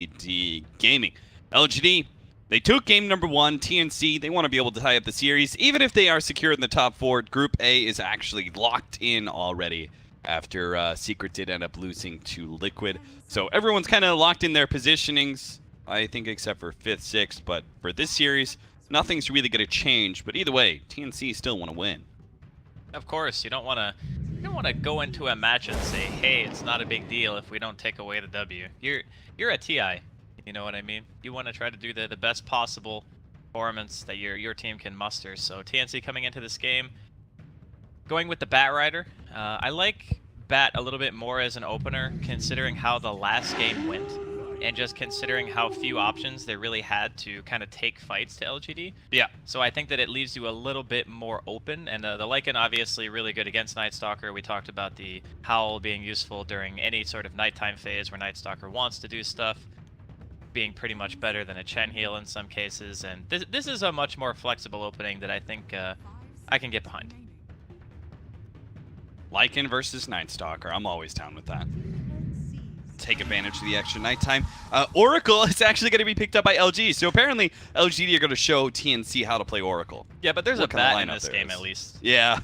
LGD Gaming. LGD, they took game number 1. TNC, they want to be able to tie up the series. Even if they are secure in the top 4, Group A is actually locked in already after Secret did end up losing to Liquid. So everyone's kind of locked in their positionings, I think, except for 5th, 6th. But for this series, nothing's really going to change. But either way, TNC still want to win. Of course, you don't want to go into a match and say, "Hey, it's not a big deal if we don't take away the W." You're a TI, you know what I mean? You want to try to do the best possible performance that your team can muster. So TNC coming into this game, going with the Bat Rider. I like Bat a little bit more as an opener, considering how the last game went, and just considering how few options they really had to kind of take fights to LGD. Yeah. So I think that it leaves you a little bit more open, and the Lycan obviously really good against Night Stalker. We talked about the Howl being useful during any sort of nighttime phase where Night Stalker wants to do stuff, being pretty much better than a Chen heal in some cases, and this is a much more flexible opening that I think I can get behind. Lycan versus Night Stalker, I'm always down with that. Take advantage of the extra nighttime. Oracle is actually going to be picked up by LG, so apparently LGD are going to show TNC how to play Oracle. Yeah, but there's a bat in this game at least. Yeah.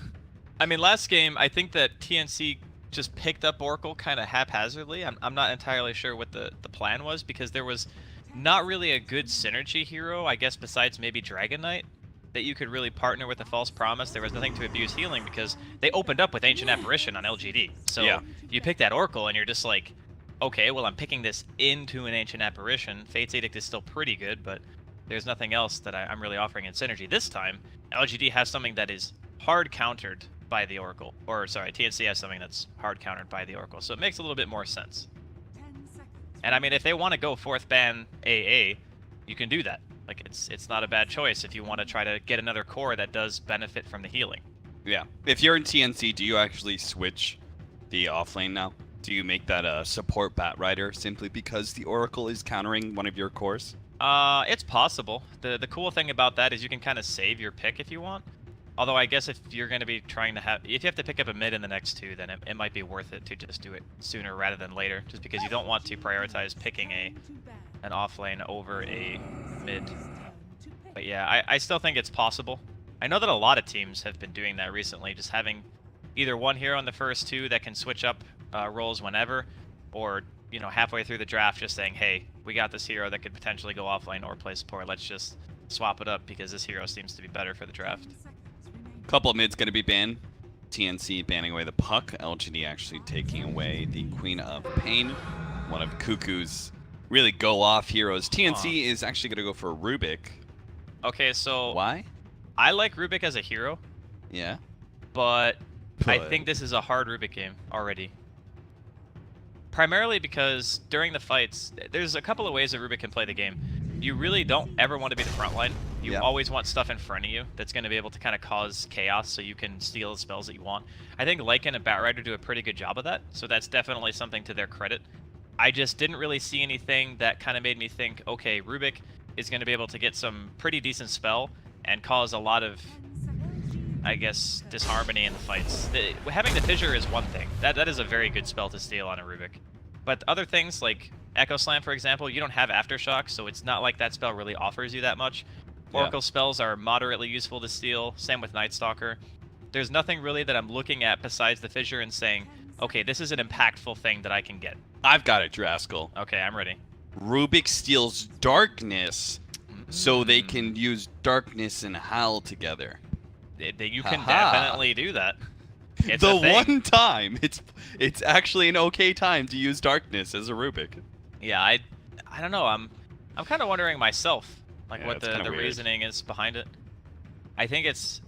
I mean, last game, I think that TNC just picked up Oracle kind of haphazardly. I'm not entirely sure what the plan was, because there was not really a good synergy hero, I guess, besides maybe Dragon Knight, that you could really partner with a False Promise. There was nothing to abuse healing because they opened up with Ancient Apparition on LGD. So yeah. You pick that Oracle and you're just like, okay, well, I'm picking this into an Ancient Apparition. Fate's Edict is still pretty good, but there's nothing else that I'm really offering in synergy. This time, LGD has something that is hard countered by the Oracle. Or, sorry, TNC has something that's hard countered by the Oracle. So it makes a little bit more sense. And I mean, if they want to go 4th ban AA, you can do that. Like, it's not a bad choice if you want to try to get another core that does benefit from the healing. Yeah. If you're in TNC, do you actually switch the offlane now? Do you make that a support Bat Rider simply because the Oracle is countering one of your cores? It's possible. The cool thing about that is you can kind of save your pick if you want. Although I guess if you're going to be trying to if you have to pick up a mid in the next 2, then it might be worth it to just do it sooner rather than later, just because you don't want to prioritize picking an offlane over a mid. But yeah, I still think it's possible. I know that a lot of teams have been doing that recently, just having either one hero in the first 2 that can switch up roles whenever, or, you know, halfway through the draft just saying, hey, we got this hero that could potentially go offlane or play support. Let's just swap it up because this hero seems to be better for the draft. Couple of mids going to be banned. TNC banning away the Puck. LGD actually taking away the Queen of Pain. One of Cuckoo's really go-off heroes. TNC is actually going to go for Rubik. Okay, so... Why? I like Rubik as a hero. Yeah. But I think this is a hard Rubik game already. Primarily because during the fights, there's a couple of ways that Rubik can play the game. You really don't ever want to be the front line. You always want stuff in front of you that's going to be able to kind of cause chaos so you can steal the spells that you want. I think Lycan and Bat Rider do a pretty good job of that, so that's definitely something to their credit. I just didn't really see anything that kind of made me think, okay, Rubik is going to be able to get some pretty decent spell and cause a lot of, I guess, disharmony in the fights. Having the Fissure is one thing. That is a very good spell to steal on a Rubik. But other things like Echo Slam, for example, you don't have Aftershock, so it's not like that spell really offers you that much. Oracle spells are moderately useful to steal, same with Night Stalker. There's nothing really that I'm looking at besides the Fissure and saying, okay, this is an impactful thing that I can get. I've got it, Draskell. Okay, I'm ready. Rubik steals Darkness, so they can use Darkness and Howl together. You can definitely do that. It's the one time, it's actually an okay time to use Darkness as a Rubik. Yeah, I don't know. I'm kind of wondering myself, like what the weird reasoning is behind it. I think it's,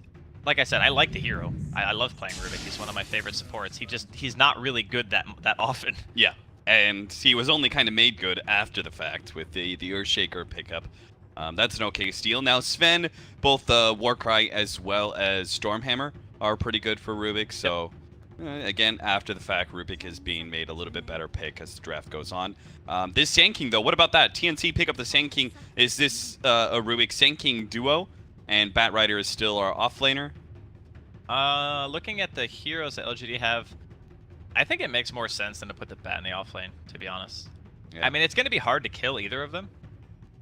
like I said, I like the hero. I love playing Rubik. He's one of my favorite supports. He's not really good that often. Yeah, and he was only kind of made good after the fact with the Earthshaker pickup. That's an okay steal. Now Sven, both Warcry as well as Stormhammer are pretty good for Rubik, so again, after the fact, Rubik is being made a little bit better pick as the draft goes on. This Sand King, though, what about that? TNC pick up the Sand King. Is this a Rubik Sand King duo, and Bat Rider is still our offlaner? Looking at the heroes that LGD have, I think it makes more sense than to put the Bat in the offlane, to be honest. I mean, it's going to be hard to kill either of them.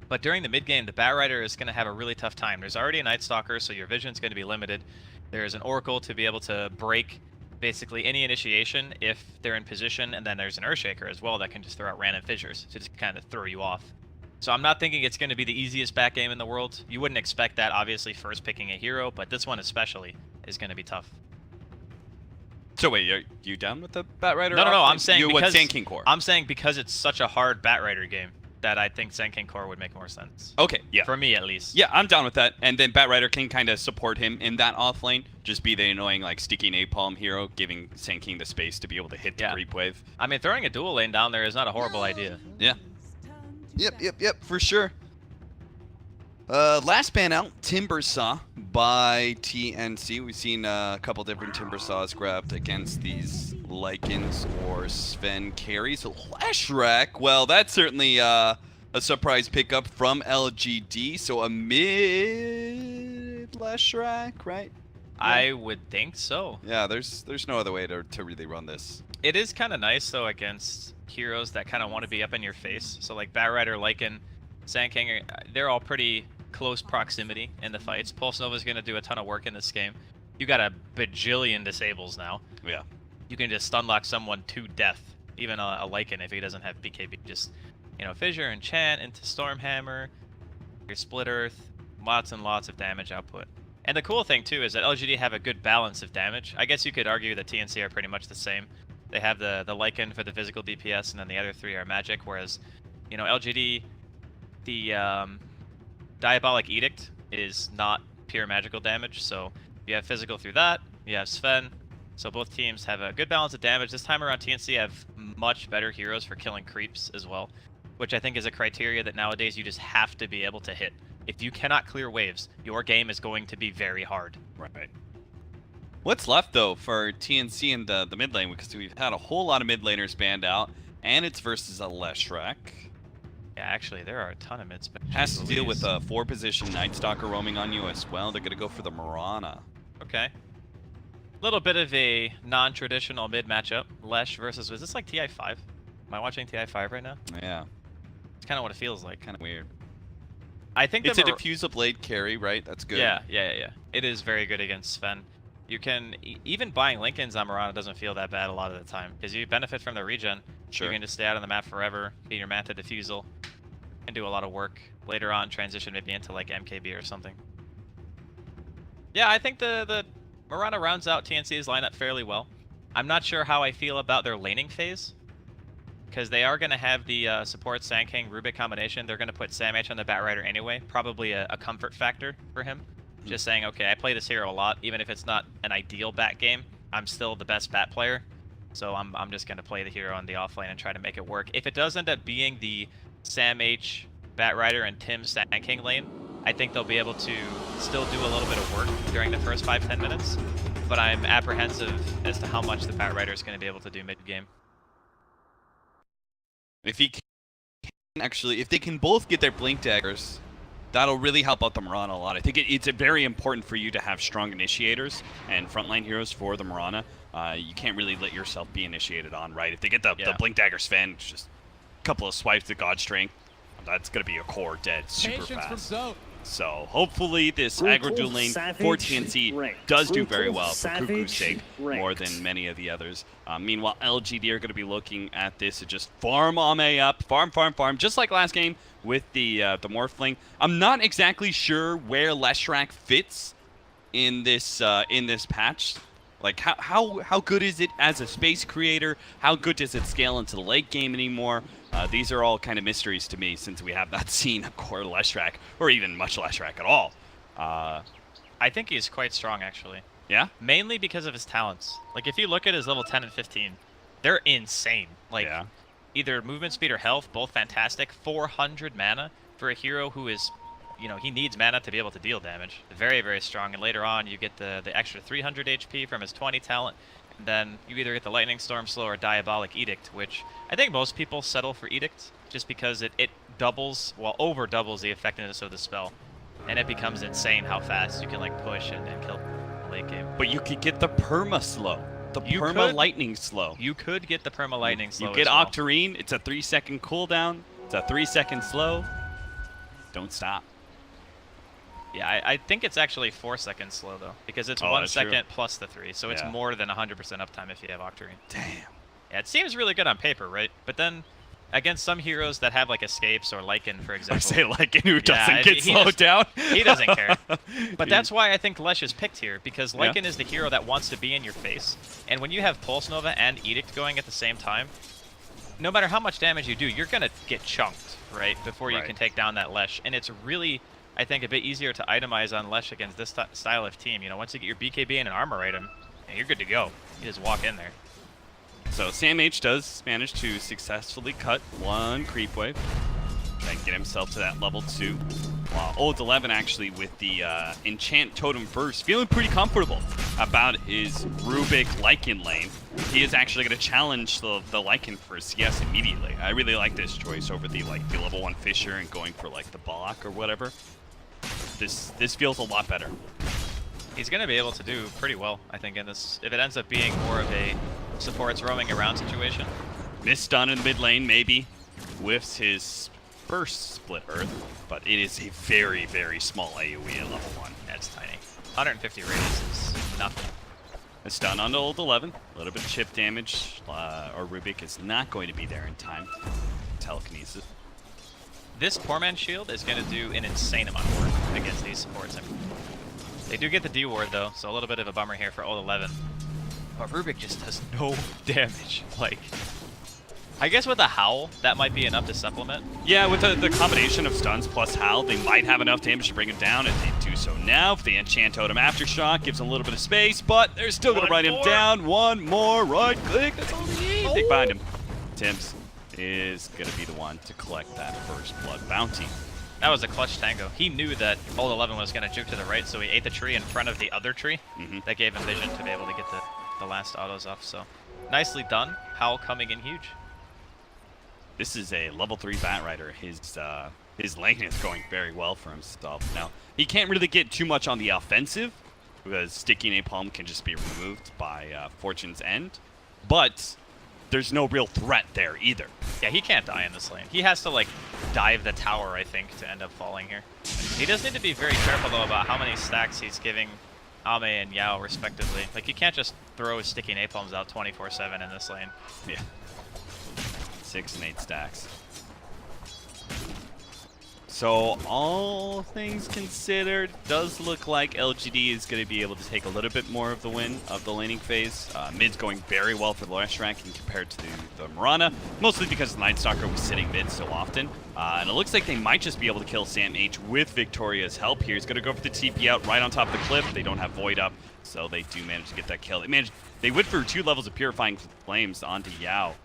But during the mid game, the Batrider is going to have a really tough time. There's already a Night Stalker, so your vision is going to be limited. There's an Oracle to be able to break basically any initiation if they're in position, and then there's an Earthshaker as well that can just throw out random fissures to just kind of throw you off. So I'm not thinking it's going to be the easiest back game in the world. You wouldn't expect that, obviously, first picking a hero, but this one especially is going to be tough. So wait, are you down with the Batrider? No, I'm saying because Sand King Core. I'm saying because it's such a hard Batrider game that I think Sand King Core would make more sense. Okay, yeah. For me, at least. Yeah, I'm down with that. And then Batrider can kind of support him in that off lane. Just be the annoying, like, sticky napalm hero, giving Sand King the space to be able to hit the creep wave. I mean, throwing a dual lane down there is not a horrible idea. Yeah. Yep, for sure. Last ban out, Timbersaw by TNC. We've seen a couple different Timbersaws grabbed against these Lycans or Sven carries. So Leshrac, well, that's certainly a surprise pickup from LGD. So a mid Leshrac, right? Yeah. I would think so. Yeah, there's no other way to really run this. It is kind of nice, though, against heroes that kind of want to be up in your face. So like Batrider, Lycan, Sand King, they're all pretty close proximity in the fights. Pulse Nova's going to do a ton of work in this game. You got a bajillion disables now. Yeah. You can just stun lock someone to death, even a Lycan if he doesn't have BKB. Just, you know, Fissure, Enchant into Stormhammer, your Split Earth, lots and lots of damage output. And the cool thing, too, is that LGD have a good balance of damage. I guess you could argue that TNC are pretty much the same. They have the Lycan for the physical DPS, and then the other three are magic, whereas, you know, LGD, the Diabolic Edict is not pure magical damage, so you have physical through that, you have Sven, so both teams have a good balance of damage. This time around, TNC have much better heroes for killing creeps as well, which I think is a criteria that nowadays you just have to be able to hit. If you cannot clear waves, your game is going to be very hard. Right. What's left, though, for TNC in the mid lane? Because we've had a whole lot of mid laners banned out, and it's versus a Leshrac. Yeah, actually, there are a ton of mids. Has to deal with a 4-position Night Stalker roaming on you as well. They're going to go for the Mirana. Okay. A little bit of a non-traditional mid matchup. Lesh versus, was this like TI5? Am I watching TI5 right now? Yeah. It's kind of what it feels like. Kind of weird. I think it's a Diffuser Blade carry, right? That's good. Yeah. It is very good against Sven. You can, even buying Lincolns on Mirana doesn't feel that bad a lot of the time, because you benefit from the regen. Sure. You can just stay out on the map forever, get your Manta Diffusal, and do a lot of work. Later on, transition maybe into like MKB or something. Yeah, I think the Mirana rounds out TNC's lineup fairly well. I'm not sure how I feel about their laning phase, because they are going to have the support Sand King Rubik combination. They're going to put Sam H on the Batrider anyway, probably a comfort factor for him. Just saying, okay, I play this hero a lot, even if it's not an ideal bat game, I'm still the best bat player. So I'm just going to play the hero on the offlane and try to make it work. If it does end up being the Sam H, Batrider, and Tim Sand King lane, I think they'll be able to still do a little bit of work during the first 5-10 minutes. But I'm apprehensive as to how much the Batrider is going to be able to do mid-game. If he can, actually, if they can both get their Blink Daggers, that'll really help out the Mirana a lot. I think it's very important for you to have strong initiators and frontline heroes for the Mirana. You can't really let yourself be initiated on, right? If they get the Blink Dagger Sven, just a couple of swipes to God Strength, that's going to be a core dead super fast. So hopefully this aggro dual lane for TNC does do very well for Cuckoo's sake, more than many of the others. Meanwhile, LGD are going to be looking at this to just farm Ame up, farm, just like last game with the Morphling. I'm not exactly sure where Leshrac fits in this patch. Like how good is it as a space creator? How good does it scale into the late game anymore? These are all kind of mysteries to me, since we have not seen a core Leshrac, or even much Leshrac at all. I think he's quite strong, actually. Yeah? Mainly because of his talents. Like, if you look at his level 10 and 15, they're insane. Like, either movement speed or health, both fantastic. 400 mana for a hero who is, you know, he needs mana to be able to deal damage. Very, very strong. And later on, you get the extra 300 HP from his 20 talent. And then you either get the Lightning Storm Slow or Diabolic Edict, which I think most people settle for Edict, just because it doubles, well, over doubles the effectiveness of the spell. And it becomes insane how fast you can, like, push and kill late game. But you could get the perma slow. the perma lightning slow. You could get the perma lightning slow. You get well. Octarine. It's a 3-second cooldown. It's a 3-second slow. Don't stop. Yeah, I think it's actually 4 seconds slow though, because it's 1 second plus the 3, so it's more than 100% uptime if you have Octarine. Damn. Yeah, it seems really good on paper, right? But then against some heroes that have like escapes or Lycan, for example. I say Lycan who doesn't get slowed down. He doesn't care. But that's why I think Lesh is picked here, because Lycan is the hero that wants to be in your face. And when you have Pulse Nova and Edict going at the same time, no matter how much damage you do, you're going to get chunked, right? Before you can take down that Lesh. And it's really, I think, a bit easier to itemize on Lesh against this style of team. You know, once you get your BKB and an armor item, you're good to go. You just walk in there. So Sam H does manage to successfully cut one creep wave. Try and get himself to that level 2. While Old 11 actually with the Enchant Totem Burst, feeling pretty comfortable about his Rubik Lycan lane. He is actually going to challenge the Lycan for CS immediately. I really like this choice over the level 1 Fissure and going for like the Balak or whatever. This feels a lot better. He's going to be able to do pretty well, I think, in this. If it ends up being more of a supports roaming around situation. Miss stun in the mid lane, maybe. Whiffs his first split earth, but it is a very, very small AoE at level 1. That's tiny. 150 radius is nothing. A stun onto Old 11. A little bit of chip damage, or Rubik is not going to be there in time. Telekinesis. This Poor Man's Shield is going to do an insane amount of work against these supports. They do get the D ward though, so a little bit of a bummer here for Old 11. But Rubik just does no damage. Like, I guess with a Howl, that might be enough to supplement. Yeah, with the combination of stuns plus Howl, they might have enough damage to bring him down, and they do so now. If the Enchant Totem Aftershock gives him a little bit of space, but they're still going to run him down. One more right click, that's all they need. They bind him. Tims is going to be the one to collect that first blood bounty. That was a clutch tango. He knew that Old 11 was going to juke to the right, so he ate the tree in front of the other tree. That gave him vision to be able to get the last autos off, so nicely done. Howl coming in huge. This is a level 3 Batrider. His lane is going very well for himself. Now, he can't really get too much on the offensive, because Sticky Napalm can just be removed by Fortune's End, but there's no real threat there either. Yeah, he can't die in this lane. He has to, like, dive the tower, I think, to end up falling here. He does need to be very careful, though, about how many stacks he's giving Ame and Yao, respectively. Like, you can't just throw Sticky Napalms out 24/7 in this lane. Yeah. 6 and 8 stacks. So, all things considered, does look like LGD is going to be able to take a little bit more of the win of the laning phase. Mid's going very well for the last ranking compared to the Mirana, mostly because the Night Stalker was sitting mid so often. And it looks like they might just be able to kill Sam H with Victoria's help here. He's going to go for the TP out right on top of the cliff. They don't have Void up, so they do manage to get that kill. They went for 2 levels of Purifying Flames onto Yao.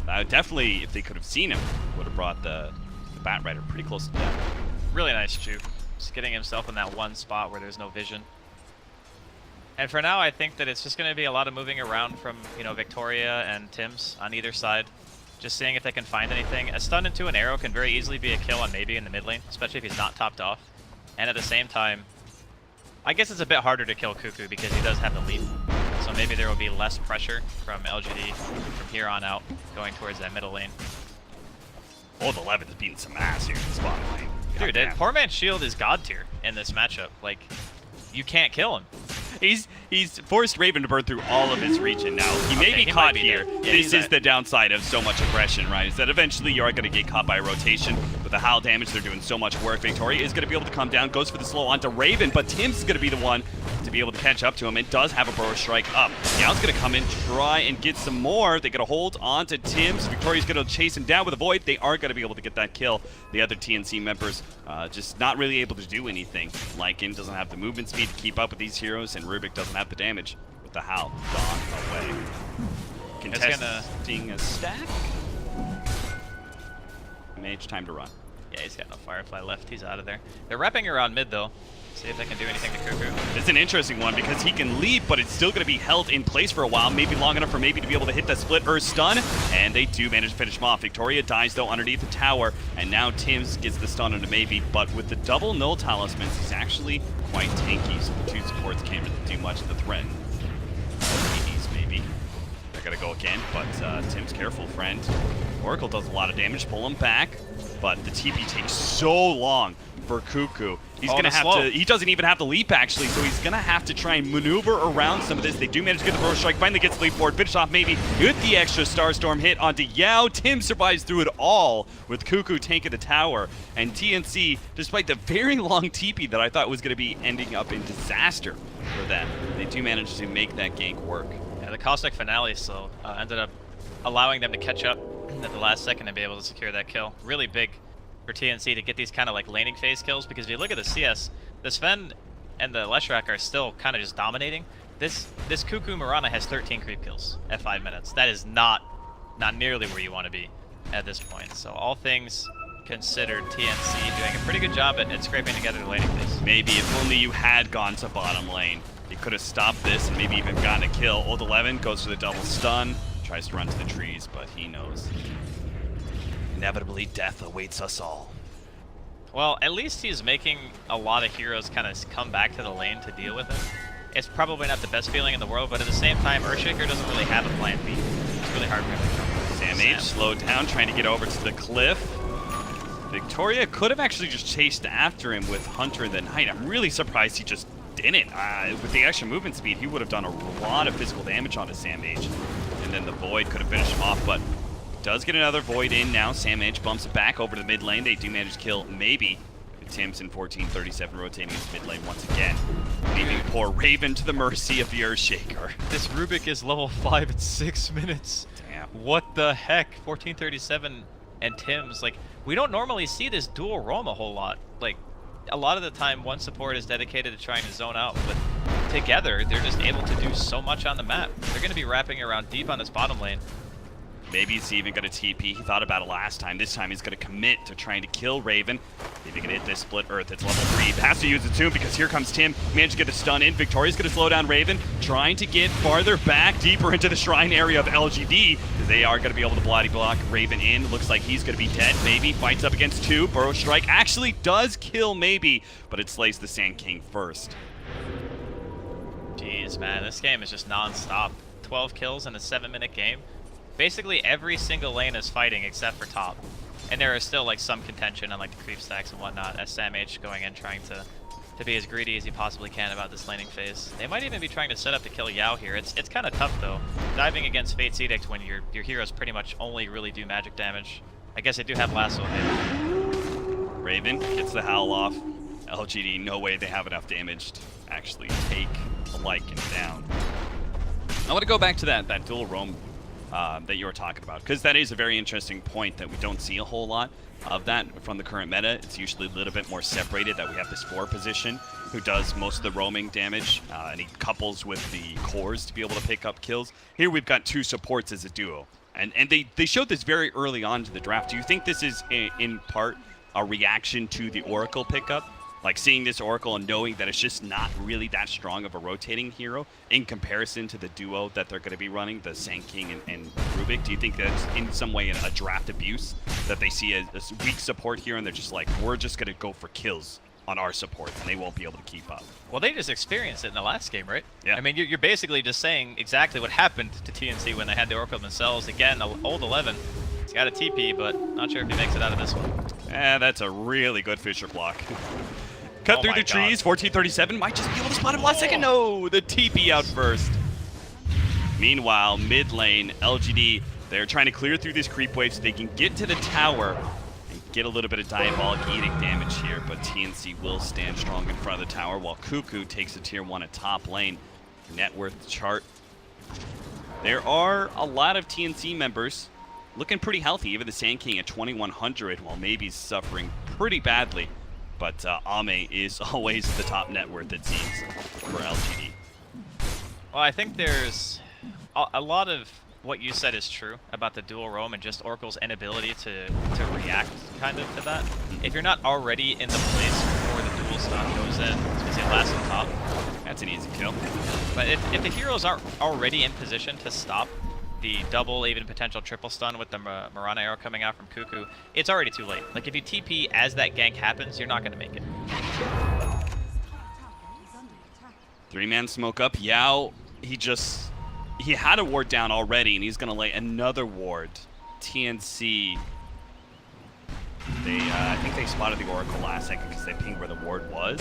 Definitely, if they could have seen him, would have brought the Batrider pretty close to death. Really nice juke. Just getting himself in that one spot where there's no vision. And for now, I think that it's just going to be a lot of moving around from, you know, Victoria and Tims on either side. Just seeing if they can find anything. A stun into an arrow can very easily be a kill on maybe in the mid lane, especially if he's not topped off. And at the same time, I guess it's a bit harder to kill Cuckoo because he does have the lead. So maybe there will be less pressure from LGD from here on out going towards that middle lane. Old 11 is beating some ass here in the spot lane. Dude, Poor Man's Shield is god tier in this matchup. Like, you can't kill him. He's forced Raven to burn through all of his region now. He may be caught here. Yeah, this is the downside of so much aggression, right? Is that eventually you are going to get caught by a rotation. With the Howl damage, they're doing so much work. Victoria is going to be able to come down, goes for the slow onto Raven, but Tim's is going to be the one to be able to catch up to him. It does have a Burrow Strike up. Yao's going to come in, try and get some more. They get a hold onto Tim's. Victoria's going to chase him down with a Void. They are going to be able to get that kill. The other TNC members just not really able to do anything. Lycan doesn't have the movement speed to keep up with these heroes, and Rubik doesn't have the damage with the Howl gone away. Contesting a stack. Mage, time to run. Yeah, he's got no Firefly left. He's out of there. They're wrapping around mid, though. See if they can do anything to Cuckoo. It's an interesting one because he can leap, but it's still going to be held in place for a while, maybe long enough for maybe to be able to hit that split Earth stun, and they do manage to finish him off. Victoria dies, though, underneath the tower, and now Tims gets the stun onto Maybe, but with the double null talismans, he's actually quite tanky, so the 2 supports can't really do much to threaten. Maybe. going to go again, but Tim's careful, friend. Oracle does a lot of damage, pull him back, but the TP takes so long for Cuckoo. He's going to have to, he doesn't even have the leap actually, so he's going to have to try and maneuver around some of this. They do manage to get the Burrow Strike, finally gets the leap forward, finish off maybe with the extra Starstorm hit onto Yao. Tim survives through it all with Cuckoo tanking the tower, and TNC, despite the very long TP that I thought was going to be ending up in disaster for them, they do manage to make that gank work. Yeah, the Caustic Finale still ended up allowing them to catch up at the last second and be able to secure that kill. Really big for TNC to get these kind of like laning phase kills, because if you look at the CS, the Sven and the Leshrac are still kind of just dominating. This Cuckoo Mirana has 13 creep kills at 5 minutes. That is not nearly where you want to be at this point. So all things considered, TNC doing a pretty good job at scraping together the laning phase. Maybe if only you had gone to bottom lane, you could have stopped this and maybe even gotten a kill. Old 11 goes for the double stun, tries to run to the trees, but he knows inevitably death awaits us all. Well, at least he's making a lot of heroes kind of come back to the lane to deal with him. It's probably not the best feeling in the world, but at the same time, Earthshaker doesn't really have a plan B. It's really hard for him. Sam H slowed down, trying to get over to the cliff. Victoria could have actually just chased after him with Hunter and the Knight. I'm really surprised he just didn't. With the extra movement speed, he would have done a lot of physical damage onto Sam H. And then the Void could have finished him off, but does get another Void in now. Sam H bumps it back over to the mid lane. They do manage to kill maybe. Tim's in 14:37 rotating his mid lane once again, leaving poor Raven to the mercy of the Earthshaker. This Rubik is level 5 at 6 minutes. Damn. What the heck? 14:37 and Tim's, like, we don't normally see this dual roam a whole lot. Like, a lot of the time one support is dedicated to trying to zone out, but together they're just able to do so much on the map. They're going to be wrapping around deep on this bottom lane. Maybe he's even going to TP. He thought about it last time. This time he's going to commit to trying to kill Raven. If he can hit this split earth, it's level 3. Has to use it soon because here comes Tim. Managed to get the stun in. Victoria's going to slow down Raven. Trying to get farther back, deeper into the shrine area of LGD. They are going to be able to bloody block Raven in. Looks like he's going to be dead. Maybe fights up against 2. Burrow Strike actually does kill Maybe, but it slays the Sand King first. Jeez, man, this game is just non-stop. 12 kills in a 7-minute game. Basically every single lane is fighting except for top. And there is still like some contention on like the creep stacks and whatnot, as Sam H going in trying to be as greedy as he possibly can about this laning phase. They might even be trying to set up to kill Yao here. It's kind of tough though, diving against Fate's Edict when your heroes pretty much only really do magic damage. I guess they do have lasso hit. Raven gets the howl off. LGD, no way they have enough damage to actually take a Lycan down. I want to go back to that dual roam that you were talking about, because that is a very interesting point that we don't see a whole lot of that from the current meta. It's usually a little bit more separated, that we have this 4 position who does most of the roaming damage, and he couples with the cores to be able to pick up kills. Here we've got 2 supports as a duo, and they showed this very early on to the draft. Do you think this is in part a reaction to the Oracle pickup? Like seeing this Oracle and knowing that it's just not really that strong of a rotating hero in comparison to the duo that they're going to be running, the Sand King and Rubik. Do you think that's in some way a draft abuse, that they see a weak support here and they're just like, we're just going to go for kills on our support and they won't be able to keep up? Well, they just experienced it in the last game, right? Yeah. I mean, you're basically just saying exactly what happened to TNC when they had the Oracle themselves. Again, old 11. He's got a TP, but not sure if he makes it out of this one. That's a really good Fisher block. Cut through the trees, 14:37, might just be able to spot him last second. No, the TP out first. Meanwhile, mid lane, LGD, they're trying to clear through this creep wave so they can get to the tower and get a little bit of Diabolic Edict damage here, but TNC will stand strong in front of the tower while Cuckoo takes a tier 1 at top lane. Net worth chart. There are a lot of TNC members looking pretty healthy, even the Sand King at 2100, while Maybe's suffering pretty badly. But Ame is always the top net worth, it seems, for LGD. Well, I think there's a lot of what you said is true about the dual roam and just Oracle's inability to react kind of to that. If you're not already in the place before the dual stun goes in, it's going to say last on top. That's an easy kill. But if the heroes aren't already in position to stop the double, even potential triple stun with the Mirana arrow coming out from Cuckoo, it's already too late. Like, if you TP as that gank happens, you're not going to make it. 3-man smoke up. Yao, he just he had a ward down already, and he's going to lay another ward. TNC, I think they spotted the Oracle last second because they pinged where the ward was.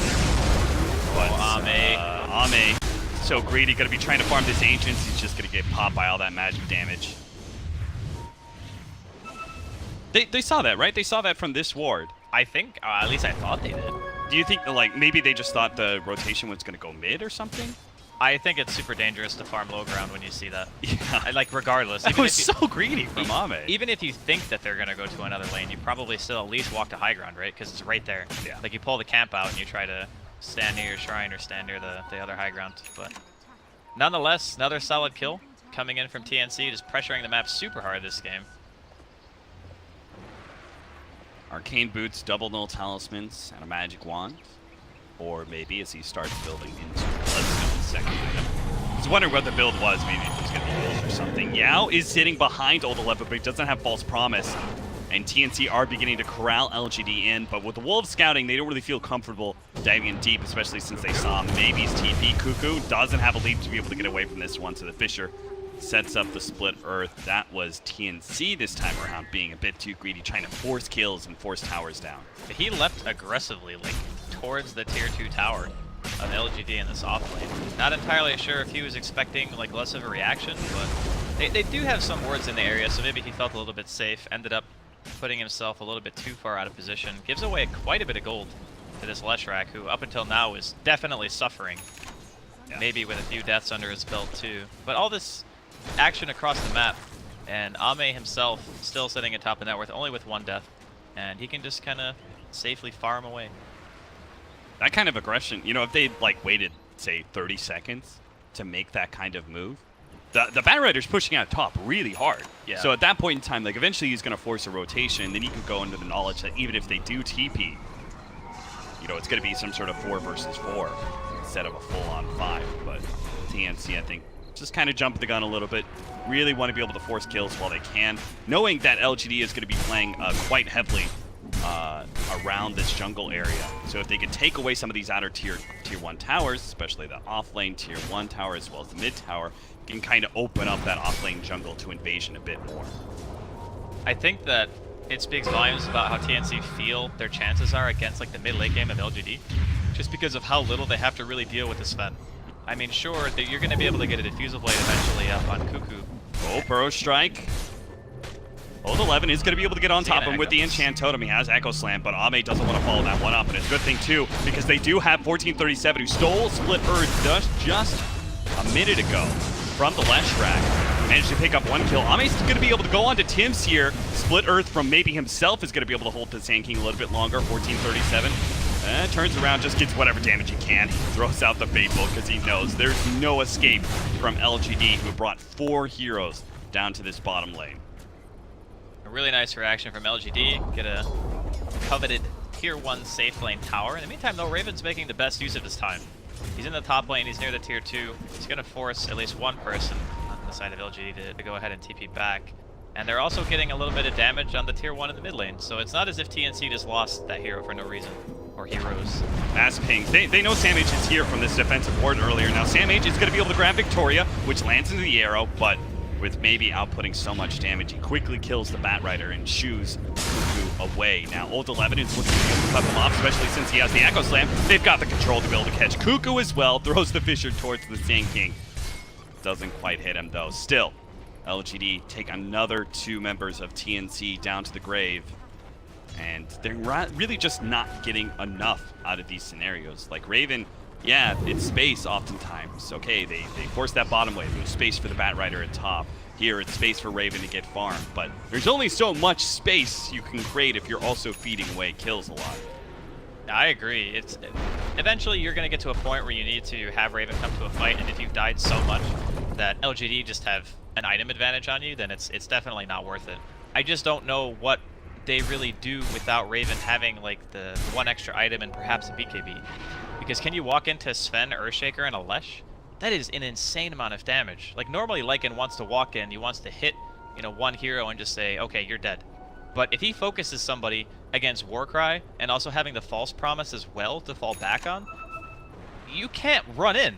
But Ame, so greedy, going to be trying to farm this Ancients. He's just going to get popped by all that magic damage. They saw that, right? They saw that from this ward. I think, at least I thought they did. Do you think, like, maybe they just thought the rotation was going to go mid or something? I think it's super dangerous to farm low ground when you see that. Yeah. Like, regardless. That was so greedy from Ame. Even if you think that they're going to go to another lane, you probably still at least walk to high ground, right? Because it's right there. Yeah. Like, you pull the camp out and you try to stand near your shrine or stand near the other high ground. But nonetheless, another solid kill coming in from TNC, just pressuring the map super hard this game. Arcane Boots, double null talismans, and a magic wand. Or maybe as he starts building into Bloodstone's second item. I was wondering what the build was. Maybe it was going to be build or something. Yao is sitting behind Old 11, but he doesn't have False Promise. And TNC are beginning to corral LGD in, but with the Wolves scouting, they don't really feel comfortable diving in deep, especially since they saw Maybe's TP. Cuckoo doesn't have a leap to be able to get away from this one, so the Fisher sets up the split earth. That was TNC this time around, being a bit too greedy, trying to force kills and force towers down. He leapt aggressively, like, towards the tier 2 tower of LGD in this off lane. Not entirely sure if he was expecting, like, less of a reaction, but they do have some wards in the area, so maybe he felt a little bit safe, ended up putting himself a little bit too far out of position. Gives away quite a bit of gold to this Leshrac, who up until now is definitely suffering. Yeah. Maybe with a few deaths under his belt too. But all this action across the map, and Ame himself still sitting atop the net worth, only with 1 death, and he can just kind of safely farm away. That kind of aggression, you know, if they like waited, say, 30 seconds to make that kind of move, the Batrider's pushing out top really hard. Yeah. So at that point in time, like, eventually he's going to force a rotation, then he can go into the knowledge that even if they do TP, you know, it's going to be some sort of 4 versus 4 instead of a full-on 5. But TNC, I think, just kind of jumped the gun a little bit. Really want to be able to force kills while they can, knowing that LGD is going to be playing quite heavily around this jungle area. So if they can take away some of these outer tier 1 towers, especially the off lane tier 1 tower as well as the mid tower, can kind of open up that off lane jungle to invasion a bit more. I think that it speaks volumes about how TNC feel their chances are against, like, the mid late game of LGD, just because of how little they have to really deal with the Sven. I mean, sure, that you're going to be able to get a Diffusal Blade eventually up on Cuckoo. Oh, Burrow Strike. Old 11 is going to be able to get on top of him with the Enchant Totem. He has Echo Slam, but Ame doesn't want to follow that one up. And it's a good thing, too, because they do have 1437, who stole Split Earth just a minute ago from the Leshrac. Managed to pick up 1 kill. Ame's going to be able to go on to Tim's here. Split Earth from maybe himself is going to be able to hold the Sand King a little bit longer. 1437. Turns around, just gets whatever damage he can. He throws out the Fateful because he knows there's no escape from LGD, who brought 4 heroes down to this bottom lane. A really nice reaction from LGD. Get a coveted tier 1 safe lane tower. In the meantime, though, Raven's making the best use of his time. He's in the top lane, he's near the tier 2. He's going to force at least 1 person on the side of LGD to go ahead and TP back. And they're also getting a little bit of damage on the tier 1 in the mid lane. So it's not as if TNC just lost that hero for no reason. Or heroes. Mass pings. They know Sam H is here from this defensive ward earlier. Now Sam H is going to be able to grab Victoria, which lands into the arrow, but with maybe outputting so much damage, he quickly kills the Batrider and shoos Cuckoo away. Now Old 11 is looking to be able to cut them off, especially since he has the Echo Slam. They've got the control to be able to catch Cuckoo as well. Throws the Fisher towards the Sand King. Doesn't quite hit him though. Still, LGD take another 2 members of TNC down to the grave. And they're really just not getting enough out of these scenarios. Like Raven, yeah, it's space oftentimes. Okay, they force that bottom wave. There's space for the Batrider at top. Here, it's space for Raven to get farmed. But there's only so much space you can create if you're also feeding away kills a lot. I agree. Eventually, you're going to get to a point where you need to have Raven come to a fight, and if you've died so much that LGD just have an item advantage on you, then it's definitely not worth it. I just don't know what they really do without Raven having, like, the 1 extra item and perhaps a BKB. Because can you walk into Sven, Earthshaker, and a Lesh? That is an insane amount of damage. Like, normally Lycan wants to walk in, he wants to hit, you know, 1 hero and just say, okay, you're dead. But if he focuses somebody against Warcry and also having the False Promise as well to fall back on, you can't run in.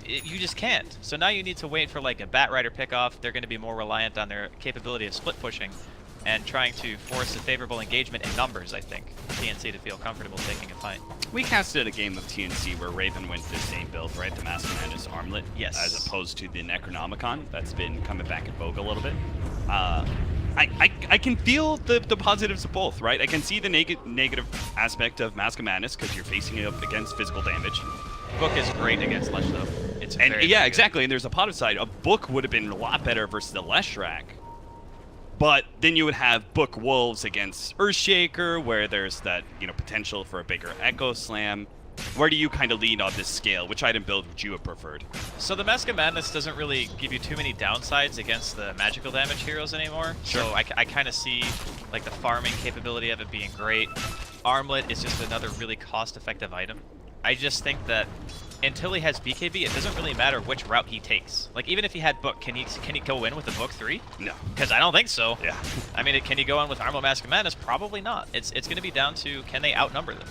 you just can't. So now you need to wait for like a Batrider pickoff. They're going to be more reliant on their capability of split pushing and trying to force a favorable engagement in numbers, I think, for TNC to feel comfortable taking a fight. We casted a game of TNC where Raven went the same build, right? The Master Madness Armlet, yes, as opposed to the Necronomicon. That's been coming back in vogue a little bit. I can feel the positives of both, right? I can see the negative aspect of Mask of Madness because you're facing it up against physical damage. Book is great against Lesh, though. It's very yeah, good. exactly. And there's a positive side. A Book would have been a lot better versus the Leshrac. But then you would have Book Wolves against Earthshaker, where there's that, you know, potential for a bigger Echo Slam. Where do you kind of lean on this scale? Which item build would you have preferred? So the Mask of Madness doesn't really give you too many downsides against the magical damage heroes anymore. Sure. So I kind of see like the farming capability of it being great. Armlet is just another really cost-effective item. I just think that until he has BKB, it doesn't really matter which route he takes. Like, even if he had Book, can he go in with the Book 3? No. Because I don't think so. Yeah. I mean, can he go in with Armlet Mask of Madness? Probably not. It's going to be down to, can they outnumber them?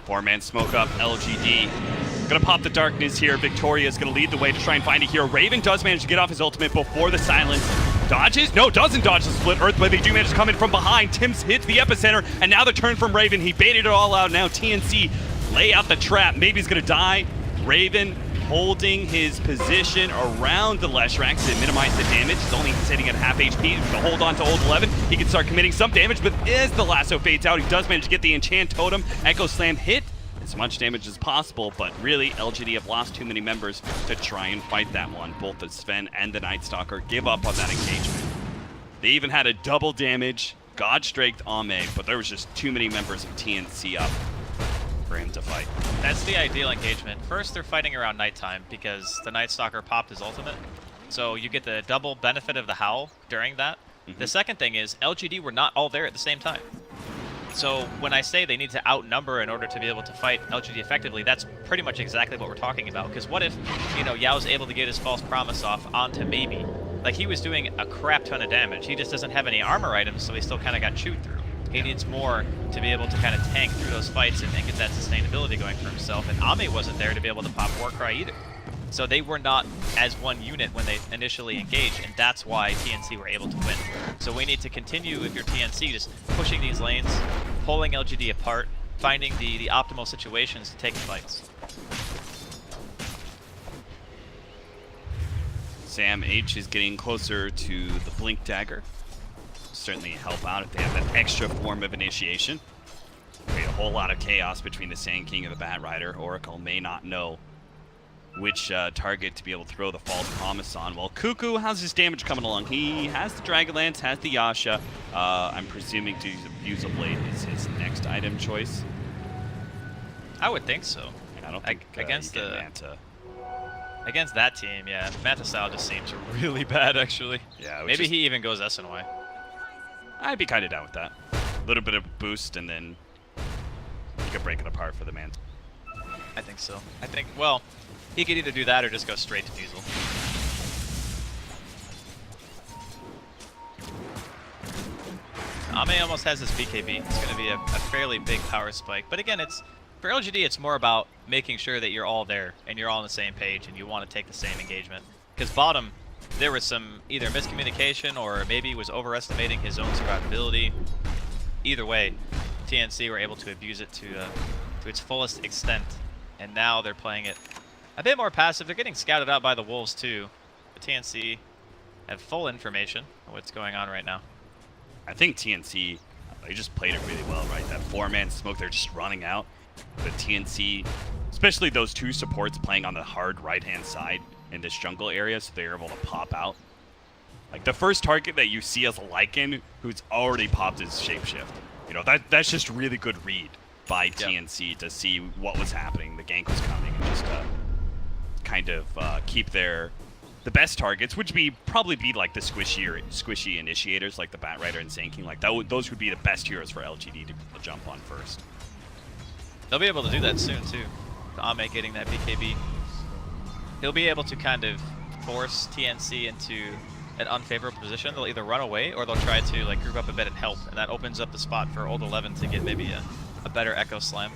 4-man smoke up, LGD. Gonna pop the darkness here. Victoria's gonna lead the way to try and find a hero. Raven does manage to get off his ultimate before the silence. Dodges? No, doesn't dodge the split earth, but they do manage to come in from behind. Tim's hits the epicenter, and now the turn from Raven. He baited it all out. Now TNC lay out the trap. Maybe he's gonna die. Raven holding his position around the Leshrac to minimize the damage. He's only sitting at half HP to hold on to Old 11. He can start committing some damage, but as the lasso fades out, he does manage to get the Enchant Totem. Echo Slam hit as much damage as possible, but really, LGD have lost too many members to try and fight that one. Both the Sven and the Night Stalker give up on that engagement. They even had a double damage God-Straked Ame, but there was just too many members of TNC up for him to fight. That's the ideal engagement. First, they're fighting around nighttime because the Night Stalker popped his ultimate. So you get the double benefit of the Howl during that. The second thing is, LGD were not all there at the same time. So when I say they need to outnumber in order to be able to fight LGD effectively, that's pretty much exactly what we're talking about. Because what if, you know, Yao's able to get his false promise off onto Maybe? Like, he was doing a crap ton of damage. He just doesn't have any armor items, so he still kind of got chewed through. He needs more to be able to kind of tank through those fights and get that sustainability going for himself. And Ame wasn't there to be able to pop Warcry either. So they were not as one unit when they initially engaged, and that's why TNC were able to win. So we need to continue, if you're TNC, just pushing these lanes, pulling LGD apart, finding the optimal situations to take the fights. Sam H is getting closer to the Blink Dagger. Certainly help out if they have that extra form of initiation. Create a whole lot of chaos between the Sand King and the Batrider. Oracle may not know which target to be able to throw the false promise on. Well, Cuckoo, how's his damage coming along? He has the Dragonlance, has the Yasha. I'm presuming to use a Blade is his next item choice. I would think so. I don't think against you the get Manta. Against that team, yeah. Manta style just seems really bad, actually. Yeah, maybe he even goes SNY. I'd be kind of down with that. A little bit of boost, and then you could break it apart for the Manta. I think so. I think, well, he could either do that or just go straight to Diesel. Ame almost has his BKB. It's going to be a fairly big power spike. But again, for LGD, it's more about making sure that you're all there and you're all on the same page and you want to take the same engagement. Because bottom, there was some either miscommunication or maybe he was overestimating his own survivability. Either way, TNC were able to abuse it to its fullest extent. And now they're playing it a bit more passive. They're getting scouted out by the Wolves too. The TNC have full information of what's going on right now. I think TNC, they just played it really well, right? That 4-man smoke, they're just running out. The TNC, especially those two supports playing on the hard right-hand side in this jungle area, so they're able to pop out. Like, the first target that you see as a Lycan who's already popped his shapeshift. You know, that's just really good read by TNC to see what was happening. The gank was coming, and just kind of keep the best targets, which probably be like the squishy initiators, like the Batrider and Sand King. Like those would be the best heroes for LGD to jump on first. They'll be able to do that soon too. Ame getting that BKB. He'll be able to kind of force TNC into an unfavorable position. They'll either run away or they'll try to like group up a bit and help, and that opens up the spot for Old 11 to get maybe a better Echo Slam.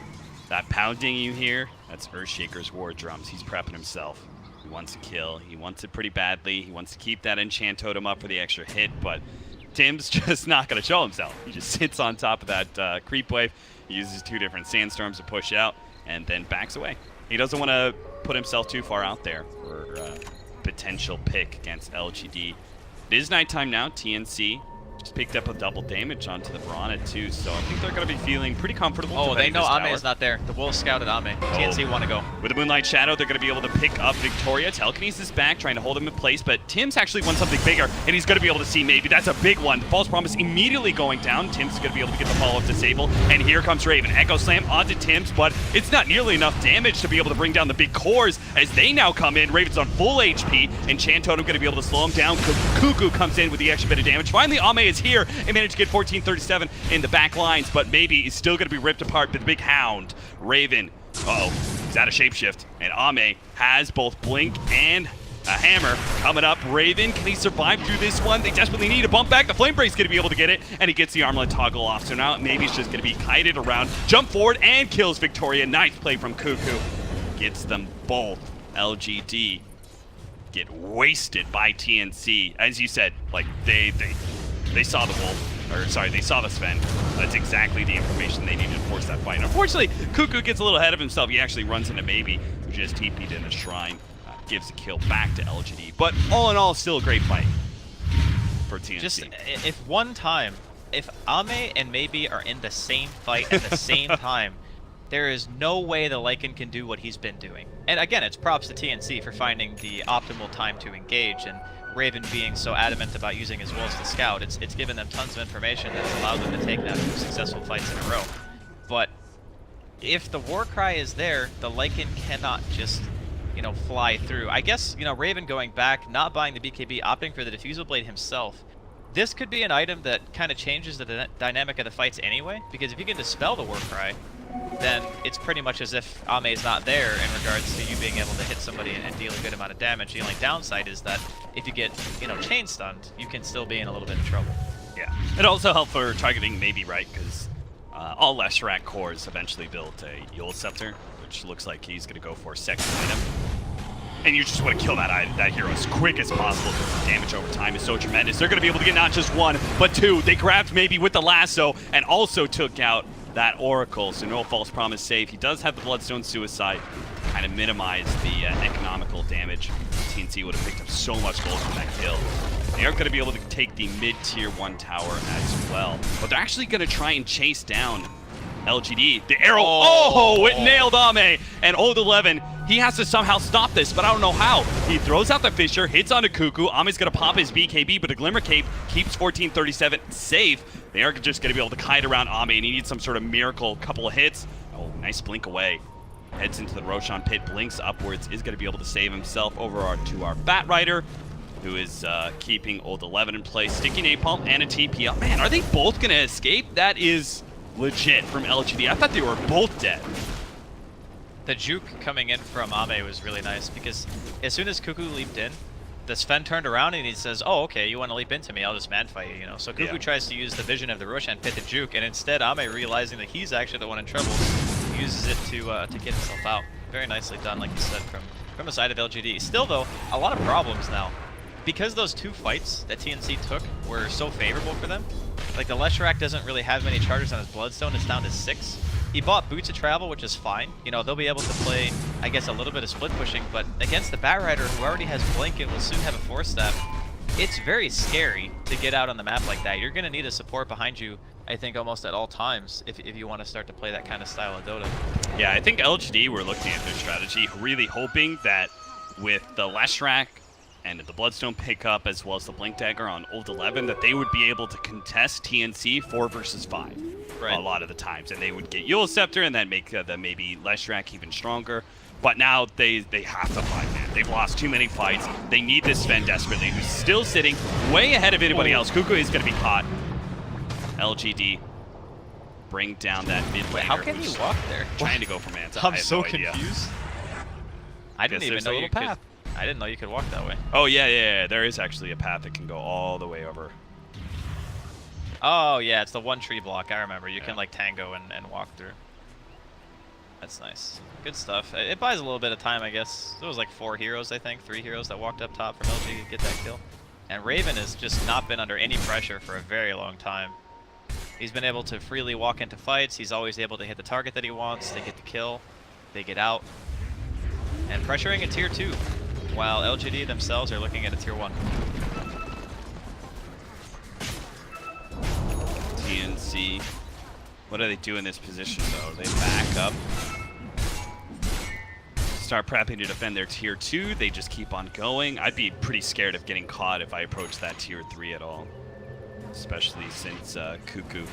That pounding you hear, that's Earthshaker's war drums. He's prepping himself. He wants a kill. He wants it pretty badly. He wants to keep that enchant totem up for the extra hit, but Tim's just not going to show himself. He just sits on top of that creep wave. He uses 2 different sandstorms to push out and then backs away. He doesn't want to put himself too far out there for potential pick against LGD. It is nighttime now. TNC just picked up a double damage onto the Brawn at 2, so I think they're going to be feeling pretty comfortable. Oh, they know Ame is not there. The Wolves scouted Ame. TNC want to go. With the Moonlight Shadow, they're going to be able to pick up Victoria. Telekinesis back, trying to hold him in place, but Tim's actually won something bigger, and he's going to be able to see maybe. That's a big one. False Promise immediately going down. Tim's going to be able to get the follow-up disable, and here comes Raven. Echo Slam onto Tim's, but it's not nearly enough damage to be able to bring down the big cores as they now come in. Raven's on full HP, and Enchant Totem going to be able to slow him down. Cuckoo comes in with the extra bit of damage. Finally, Ame is here and managed to get 1437 in the back lines, but maybe he's still going to be ripped apart by the big hound. Raven, he's out of shapeshift, and Ame has both blink and a hammer coming up. Raven, can he survive through this one? They desperately need a bump back. The Flame Break's going to be able to get it, and he gets the armlet toggle off. So now maybe it's just going to be kited around, jump forward, and kills Victoria. Nice play from Cuckoo. Gets them both. LGD get wasted by TNC. As you said, like they saw the wolf. Or sorry, they saw the Sven. That's exactly the information they needed to force that fight. Unfortunately, Cuckoo gets a little ahead of himself. He actually runs into Maybe, who just TP'd in the shrine. Gives a kill back to LGD. But all in all, still a great fight for TNC. Just, if Ame and Maybe are in the same fight at the same time, there is no way the Lycan can do what he's been doing. And again, it's props to TNC for finding the optimal time to engage, and Raven being so adamant about using his wolves to scout. It's given them tons of information that's allowed them to take now 2 successful fights in a row. But if the Warcry is there, the Lycan cannot just, fly through. I guess, Raven going back, not buying the BKB, opting for the Diffusal Blade himself. This could be an item that kind of changes the dynamic of the fights anyway, because if you can dispel the Warcry, then it's pretty much as if Ame's not there in regards to you being able to hit somebody and deal a good amount of damage. The only downside is that if you get, chain stunned, you can still be in a little bit of trouble. Yeah. It also helped for targeting Maybe, right? Because all Leshrac cores eventually built a Yule Scepter, which looks like he's going to go for a second item. And you just want to kill that hero as quick as possible because the damage over time is so tremendous. They're going to be able to get not just 1, but 2. They grabbed Maybe with the lasso and also took out that Oracle, so no False Promise save. He does have the Bloodstone Suicide, kind of minimize the economical damage. TNC would have picked up so much gold from that kill. They are going to be able to take the mid-tier 1 tower as well, but they're actually going to try and chase down LGD. The arrow, it nailed Ame, and Old 11, he has to somehow stop this, but I don't know how. He throws out the Fissure, hits onto Cuckoo. Ame's going to pop his BKB, but a Glimmer Cape keeps 1437 safe. They are just going to be able to kite around Ame, and he needs some sort of miracle, couple of hits. Oh, nice blink away. Heads into the Roshan pit, blinks upwards, is going to be able to save himself over to our Bat Rider, who is keeping Old 11 in place. Sticky Napalm and a TP up. Man, are they both going to escape? That is legit from LGD. I thought they were both dead. The juke coming in from Ame was really nice because as soon as Cuckoo leaped in, the Sven turned around and he says, "Oh, okay, you want to leap into me? I'll just man fight you." So Cuckoo tries to use the vision of the Roshan pit to juke, and instead Ame, realizing that he's actually the one in trouble, uses it to get himself out. Very nicely done, like you said, from the side of LGD. Still though, a lot of problems now. Because those 2 fights that TNC took were so favorable for them, like the Leshrac doesn't really have many charges on his Bloodstone, it's down to 6. He bought Boots of Travel, which is fine. They'll be able to play, I guess, a little bit of split pushing, but against the Bat Rider, who already has Blink and will soon have a 4-step, it's very scary to get out on the map like that. You're going to need a support behind you, I think, almost at all times if you want to start to play that kind of style of Dota. Yeah, I think LGD were looking at their strategy, really hoping that with the Leshrac and the Bloodstone pickup as well as the Blink Dagger on Old 11, that they would be able to contest TNC 4 versus 5 a lot of the times. And they would get Yule Scepter and then make the maybe Leshrac even stronger. But now they have to fight, man. They've lost too many fights. They need this Sven desperately, who's still sitting way ahead of anybody else. Cuckoo is going to be caught. LGD bring down that mid laner. Wait, how can he walk there? Trying to go for Manta. I'm so confused. I didn't even know you could. I didn't know you could walk that way. Oh, yeah. There is actually a path that can go all the way over. Oh, yeah, it's the 1 tree block. I remember. You can, like, tango and walk through. That's nice. Good stuff. It buys a little bit of time, I guess. There was like 4 heroes, I think, 3 heroes that walked up top from LG to get that kill. And Raven has just not been under any pressure for a very long time. He's been able to freely walk into fights. He's always able to hit the target that he wants. They get the kill. They get out. And pressuring a tier 2, while LGD themselves are looking at a tier 1. TNC. What do they do in this position, though? They back up. Start prepping to defend their tier 2. They just keep on going. I'd be pretty scared of getting caught if I approach that tier 3 at all. Especially since Cuckoo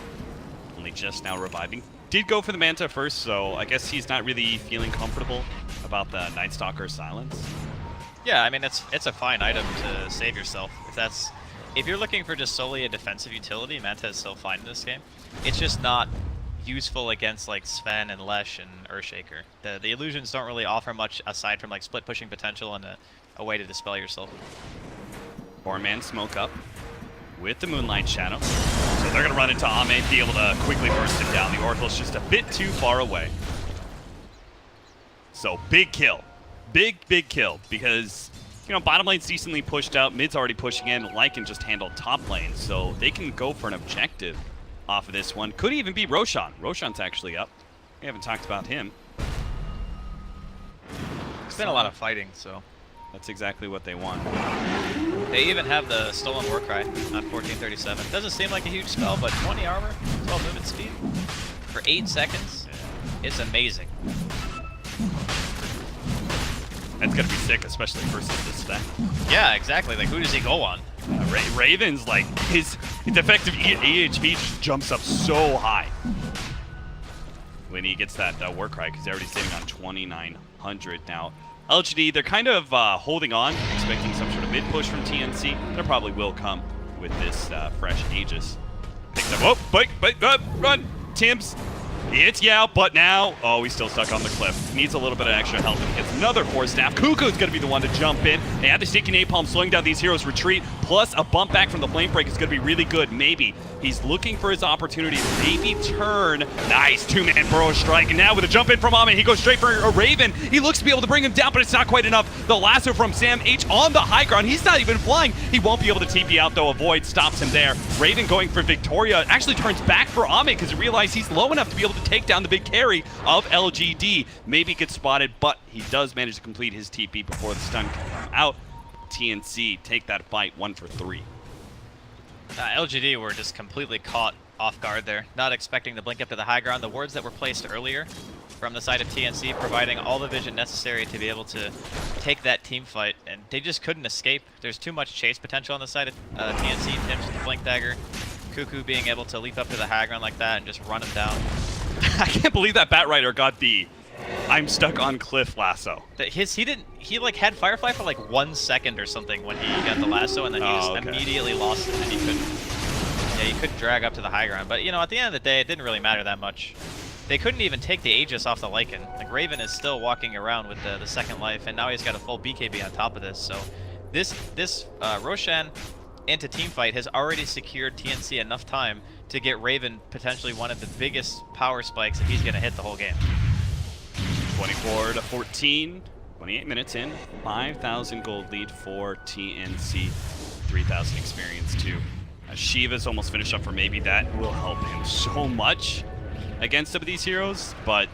only just now reviving. Did go for the Manta first, so I guess he's not really feeling comfortable about the Night Stalker silence. Yeah, I mean, it's a fine item to save yourself. If you're looking for just solely a defensive utility, Manta is still fine in this game. It's just not useful against like Sven and Lesh and Earthshaker. The illusions don't really offer much aside from like split pushing potential and a way to dispel yourself. 4-man smoke up with the Moonlight Shadow. So they're going to run into Ame, be able to quickly burst him down. The Oracle's just a bit too far away. So big kill. Big kill because, you know, bottom lane's decently pushed out. Mid's already pushing in. Lycan just handled top lane. So they can go for an objective off of this one. Could even be Roshan. Roshan's actually up. We haven't talked about him. It's been a lot of fighting, so that's exactly what they want. They even have the Stolen Warcry on 1437. Doesn't seem like a huge spell, but 20 armor, 12 movement speed for 8 seconds. It's amazing. That's gonna be sick, especially versus this spec. Yeah, exactly. Like, who does he go on? Raven's like his effective EHP just jumps up so high when he gets that Warcry, because they're already sitting on 2,900 now. LGD, they're kind of holding on, expecting some sort of mid push from TNC. There probably will come with this fresh Aegis. Picks up. Oh, bike, run, Tim's. It's Yao, but now, oh, he's still stuck on the cliff. Needs a little bit of extra help and gets another Force Staff. Cuckoo's going to be the one to jump in. They have the Sticky Napalm slowing down these heroes' retreat, plus a bump back from the Flame Break is going to be really good. Maybe he's looking for his opportunity to maybe turn. Nice 2-man burrow strike, and now with a jump in from Ame, he goes straight for a Raven. He looks to be able to bring him down, but it's not quite enough. The lasso from Sam H on the high ground. He's not even flying. He won't be able to TP out, though. A Void stops him there. Raven going for Victoria actually turns back for Ame because he realized he's low enough to be able to take down the big carry of LGD. Maybe gets spotted, but he does manage to complete his TP before the stun can come out. TNC take that fight 1 for 3. LGD were just completely caught off guard there, not expecting to blink up to the high ground. The wards that were placed earlier from the side of TNC providing all the vision necessary to be able to take that team fight, and they just couldn't escape. There's too much chase potential on the side of TNC. Tim's with the blink dagger, Cuckoo being able to leap up to the high ground like that and just run him down. I can't believe that Batrider got the I'm stuck on cliff lasso. He like had Firefly for like 1 second or something when he got the lasso, and then he just immediately lost it, and he couldn't drag up to the high ground. But you know, at the end of the day, it didn't really matter that much. They couldn't even take the Aegis off the Lycan. Like, Raven is still walking around with the second life, and now he's got a full BKB on top of this. So this Roshan into teamfight has already secured TNC enough time to get Raven potentially one of the biggest power spikes if he's going to hit the whole game. 24 to 14, 28 minutes in, 5,000 gold lead for TNC, 3,000 experience too. Shiva's almost finished up for maybe. That will help him so much against some of these heroes, but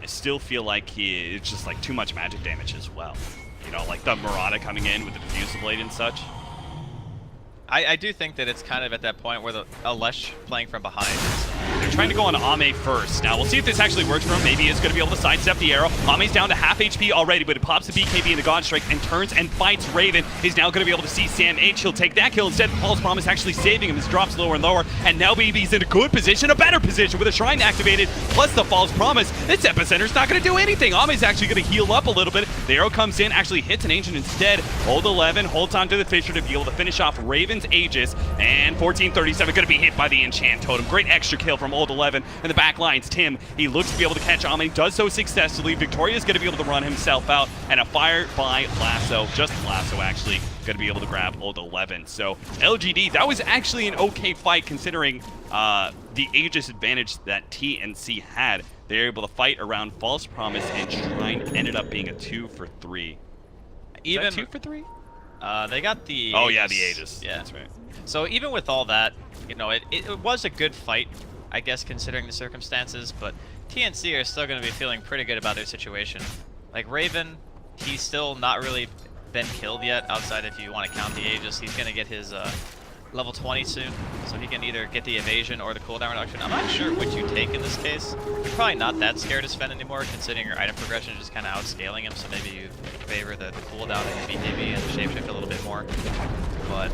I still feel like it's just like too much magic damage as well. You know, like the Murata coming in with the Diffusal Blade and such. I do think that it's kind of at that point where a Lesh playing from behind. They're trying to go on Ame first. Now, we'll see if this actually works for him. Maybe he's going to be able to sidestep the arrow. Ame's down to half HP already, but it pops the BKB and the God Strike and turns and fights Raven. He's now going to be able to see Sam H. He'll take that kill instead. False Promise actually saving him. His drops lower and lower, and now BB's in a good position, a better position with a Shrine activated, plus the False Promise. This Epicenter's not going to do anything. Ame's actually going to heal up a little bit. The arrow comes in, actually hits an Ancient instead. Hold 11, holds on to the Fisher to be able to finish off Raven's Aegis. And 1437 going to be hit by the Enchant Totem. Great extra kill from Old 11. And the back lines, Tim, he looks to be able to catch Ame, does so successfully. Victoria's going to be able to run himself out. And a fire by Lasso, just Lasso actually, going to be able to grab Old 11. So LGD, that was actually an okay fight considering the Aegis advantage that TNC had. They were able to fight around False Promise, and Shrine ended up being a 2 for 3. Even 2 for 3? They got the Oh Aegis. yeah, the Aegis. Yeah, That's right. So even with all that, you know, it was a good fight, I guess, considering the circumstances. But TNC are still going to be feeling pretty good about their situation. Like Raven, he's still not really been killed yet. Outside, if you want to count the Aegis, he's going to get his level 20 soon, so he can either get the evasion or the cooldown reduction. I'm not sure which you take in this case. You're probably not that scared of Sven anymore, considering your item progression is just kind of outscaling him, so maybe you favor the cooldown and the BKB and the shapeshift a little bit more. But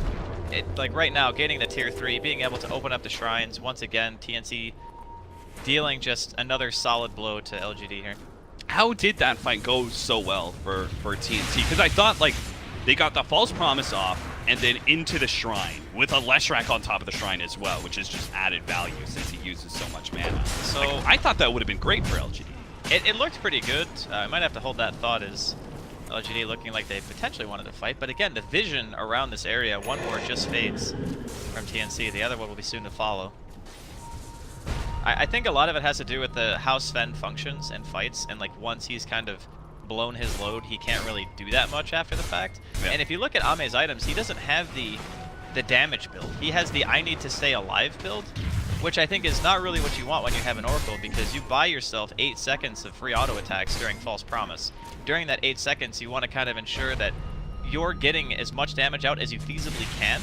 like right now, getting the tier 3, being able to open up the shrines, once again, TNC dealing just another solid blow to LGD here. How did that fight go so well for TNC? Because I thought, like, they got the False Promise off, and then into the Shrine, with a Leshrac on top of the Shrine as well, which is just added value since he uses so much mana. So like, I thought that would have been great for LGD. It looked pretty good. I might have to hold that thought as LGD looking like they potentially wanted to fight. But again, the vision around this area, one more just fades from TNC. The other one will be soon to follow. I think a lot of it has to do with how Sven functions and fights, and like once he's kind of blown his load, he can't really do that much after the fact. Yeah. And if you look at Ame's items, he doesn't have the damage build. He has the I need to stay alive build, which I think is not really what you want when you have an Oracle, because you buy yourself 8 seconds of free auto attacks during False Promise. During that 8 seconds, you want to kind of ensure that you're getting as much damage out as you feasibly can.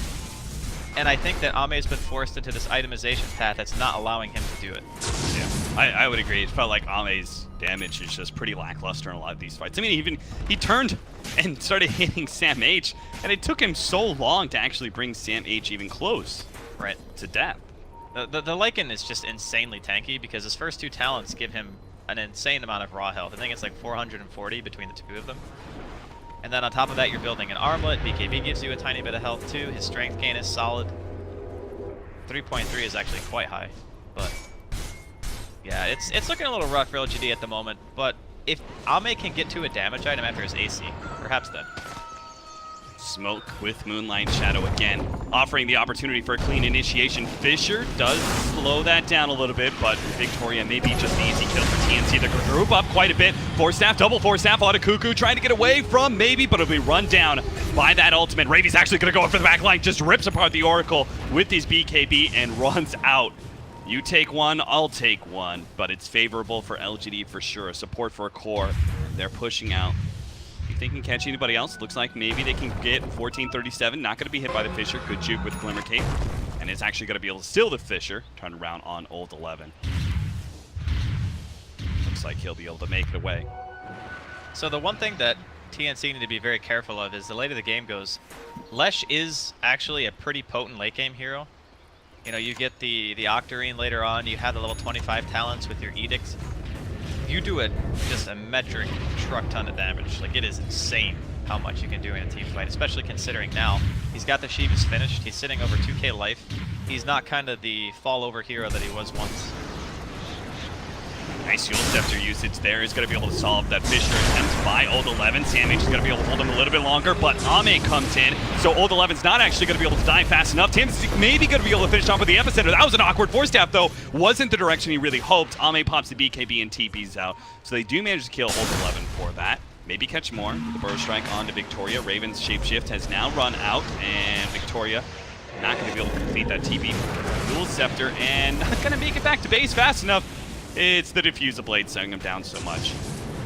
And I think that Ame's been forced into this itemization path that's not allowing him to do it. Yeah, I would agree. It felt like Ame's damage is just pretty lackluster in a lot of these fights. I mean, he turned and started hitting Sam H, and it took him so long to actually bring Sam H even close to death. The Lycan is just insanely tanky because his first 2 talents give him an insane amount of raw health. I think it's like 440 between the 2 of them. And then on top of that, you're building an armlet. BKB gives you a tiny bit of health too. His strength gain is solid. 3.3 is actually quite high, but yeah, it's looking a little rough for LGD at the moment. But if Ame can get to a damage item after his AC, perhaps then. Smoke with Moonlight Shadow again, offering the opportunity for a clean initiation. Fissure does slow that down a little bit, but Victoria may be just the easy kill for TNC. They group up quite a bit. Force Staff, double Force Staff on a Cuckoo, trying to get away from maybe, but it'll be run down by that ultimate. Ravy's actually going to go for the back line, just rips apart the Oracle with his BKB and runs out. You take one, I'll take one, but it's favorable for LGD for sure. Support for a core. They're pushing out. If they can catch anybody else, looks like maybe they can get 1437. Not going to be hit by the Fissure. Good juke with Glimmer Cape. And it's actually going to be able to steal the Fissure. Turn around on Old 11. Looks like he'll be able to make it away. So the one thing that TNC need to be very careful of is the later the game goes, Lesh is actually a pretty potent late game hero. You know, you get the Octarine later on, you have the level 25 talents with your Edict. You do just a metric truck ton of damage. Like, it is insane how much you can do in a team fight, especially considering now he's got the Shiva's finished, he's sitting over 2k life. He's not kind of the fall over hero that he was once. Nice Fuel Scepter usage there. He's going to be able to solve that Fissure attempt by Old 11. Sam H is going to be able to hold him a little bit longer, but Ame comes in, so Old 11's not actually going to be able to die fast enough. TNC maybe going to be able to finish off with the Epicenter. That was an awkward Force Staff, though. Wasn't the direction he really hoped. Ame pops the BKB and TP's out, so they do manage to kill Old 11 for that. Maybe catch more. The Burrow Strike onto Victoria. Raven's Shapeshift has now run out, and Victoria not going to be able to complete that TP. Dual Scepter, and not going to make it back to base fast enough. It's the Diffuser Blade slowing him down so much.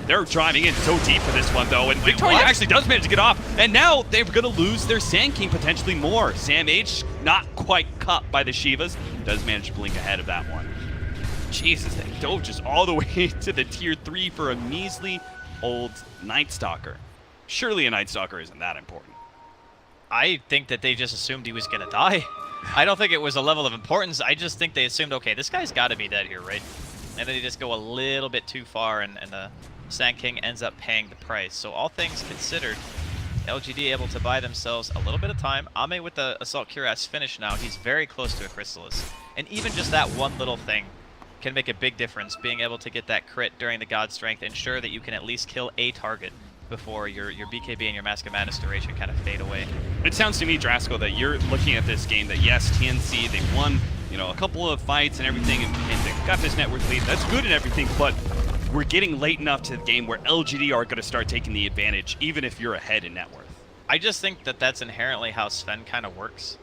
They're driving in so deep for this one, though, and Victoria actually does manage to get off, and now they're going to lose their Sand King potentially more. Sam H, not quite caught by the Shivas, does manage to blink ahead of that one. Jesus, they dove just all the way to the tier 3 for a measly old Night Stalker. Surely a Night Stalker isn't that important. I think that they just assumed he was going to die. I don't think it was a level of importance. I just think they assumed, okay, this guy's got to be dead here, right? And then they just go a little bit too far, and the Sand King ends up paying the price. So all things considered, LGD able to buy themselves a little bit of time. Ame with the Assault Cuirass finish now, he's very close to a Chrysalis. And even just that one little thing can make a big difference, being able to get that crit during the God Strength, ensure that you can at least kill a target before your BKB and your Mask of Madness duration kind of fade away. It sounds to me, Drasko, that you're looking at this game that yes, TNC, they've won you know, a couple of fights and everything, and they got this net worth lead. That's good and everything, but we're getting late enough to the game where LGD are going to start taking the advantage, even if you're ahead in net worth. I just think that that's inherently how Sven kind of works,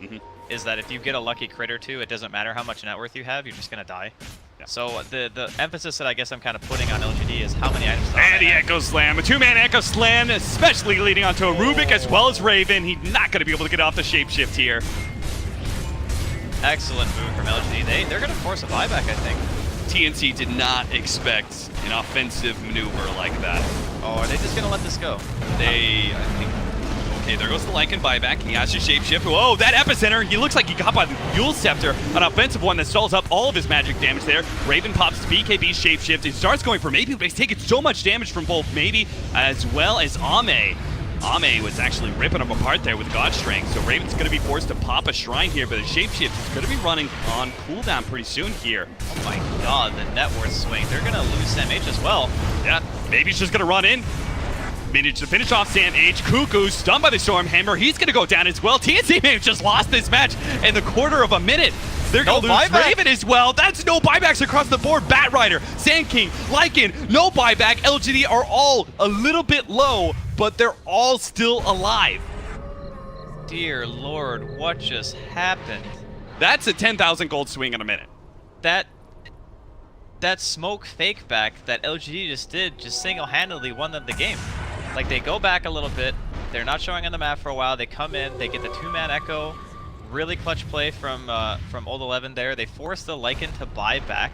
is that if you get a lucky crit or two, it doesn't matter how much net worth you have, you're just going to die. Yeah. So the emphasis that I guess I'm kind of putting on LGD is how many items. And the Echo Slam, a 2-man Echo Slam, especially leading onto a Rubik as well as Raven. He's not going to be able to get off the shapeshift here. Excellent move from LGD. They're going to force a buyback, I think. TNC did not expect an offensive maneuver like that. Oh, are they just going to let this go? I think. Okay, there goes the Lycan buyback. He has to shapeshift. Whoa, that epicenter. He looks like he got by the Yule Scepter, an offensive one that stalls up all of his magic damage there. Raven pops BKB's shapeshift. He starts going for Maybe, but he's taking so much damage from both Maybe as well as Ame. Ame was actually ripping him apart there with God Strength, so Raven's going to be forced to pop a Shrine here, but the shapeshift is going to be running on cooldown pretty soon here. Oh my god, the net worth swing. They're going to lose Sam H as well. Yeah, Maybe's just going to run in. Managed to finish off Sam H. Cuckoo stunned by the Stormhammer. He's going to go down as well. TNC may have just lost this match in the quarter of a minute. They're going to lose Raven as well. That's no buybacks across the board. Batrider, Sand King, Lycan, no buyback. LGD are all a little bit low, but they're all still alive. Dear Lord, what just happened? That's a 10,000 gold swing in a minute. That smoke fake back that LGD just did just single-handedly won them the game. Like, they go back a little bit, they're not showing on the map for a while, they come in, they get the 2-man Echo, really clutch play from Old 11 there. They force the Lycan to buy back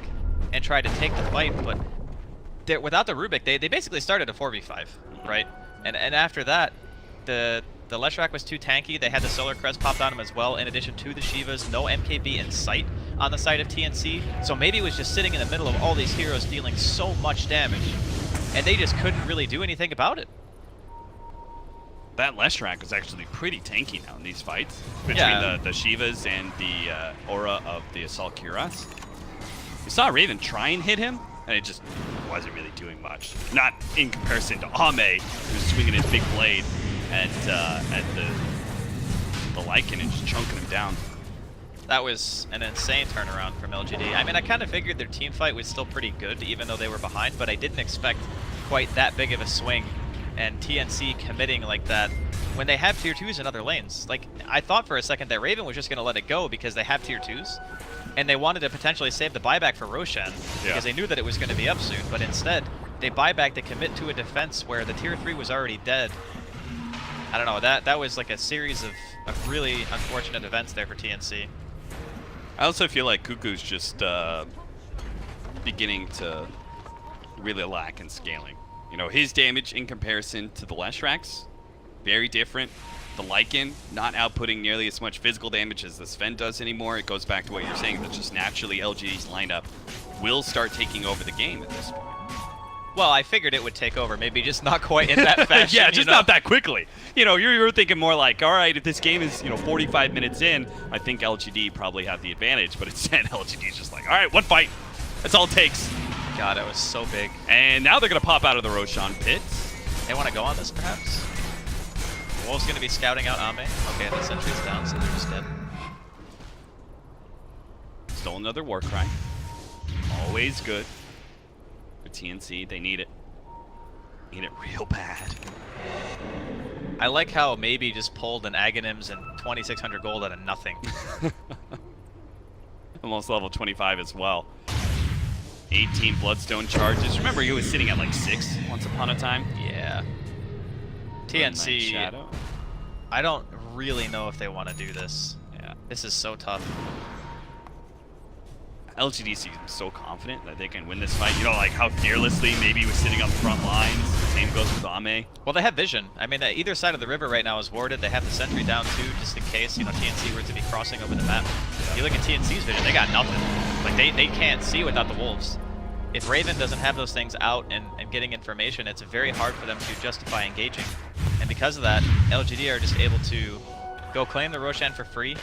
and try to take the fight, but without the Rubik, they basically started a 4v5, right? And after that, the Leshrac was too tanky. They had the Solar Crest popped on him as well, in addition to the Shivas. No MKB in sight on the side of TNC. So maybe it was just sitting in the middle of all these heroes dealing so much damage, and they just couldn't really do anything about it. That Leshrac was actually pretty tanky now in these fights, between the Shivas and the Aura of the Assault Cuirass. We saw Raven try and hit him, and it just wasn't really doing much. Not in comparison to Ame, who's swinging his big blade at the Lycan and just chunking him down. That was an insane turnaround from LGD. I mean, I kind of figured their team fight was still pretty good, even though they were behind, but I didn't expect quite that big of a swing. And TNC committing like that when they have tier 2s in other lanes. Like, I thought for a second that Raven was just going to let it go because they have tier 2s, and they wanted to potentially save the buyback for Roshan because they knew that it was going to be up soon, but instead, they buyback to commit to a defense where the tier 3 was already dead. I don't know, that was like a series of really unfortunate events there for TNC. I also feel like Cuckoo's just beginning to really lack in scaling. You know, his damage in comparison to the Leshrac's, very different. The Lycan not outputting nearly as much physical damage as the Sven does anymore. It goes back to what you're saying, that just naturally LGD's lineup will start taking over the game at this point. Well, I figured it would take over, maybe just not quite in that fashion. Yeah, just not that quickly. You know, you're thinking more like, all right, if this game is, 45 minutes in, I think LGD probably have the advantage, but instead LGD's just like, all right, one fight. That's all it takes. God, it was so big. And now they're going to pop out of the Roshan pit. They want to go on this, perhaps? Wolf's going to be scouting out Ame. Okay, the sentry's down, so they're just dead. Stole another Warcry. Always good. For TNC, they need it. Need it real bad. I like how Maybe just pulled an Aghanims and 2,600 gold out of nothing. Almost level 25 as well. 18 Bloodstone charges. Remember, he was sitting at like 6 once upon a time? Yeah. TNC, I don't really know if they want to do this. Yeah. This is so tough. LGD seems so confident that they can win this fight. You know, like how fearlessly Maybe was sitting on the front lines. Same goes with Ame. Well, they have vision. I mean, either side of the river right now is warded. They have the sentry down too, just in case, TNC were to be crossing over the map. You look at TNC's vision, they got nothing. Like, they can't see without the wolves. If Raven doesn't have those things out and getting information, it's very hard for them to justify engaging. And because of that, LGD are just able to go claim the Roshan for free.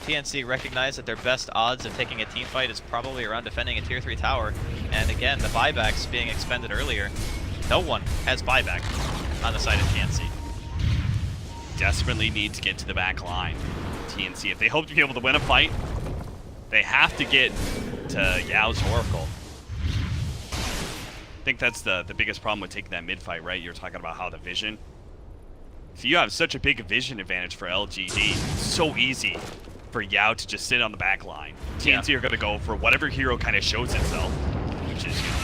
TNC recognize that their best odds of taking a team fight is probably around defending a tier 3 tower. And again, the buybacks being expended earlier, no one has buyback on the side of TNC. Desperately need to get to the back line. TNC, if they hope to be able to win a fight, They have to get to Yao's Oracle. I think that's the biggest problem with taking that mid fight, right? You're talking about how the vision. So you have such a big vision advantage for LGD. It's so easy for Yao to just sit on the back line. TNC are going to go for whatever hero kind of shows itself, which is, you know,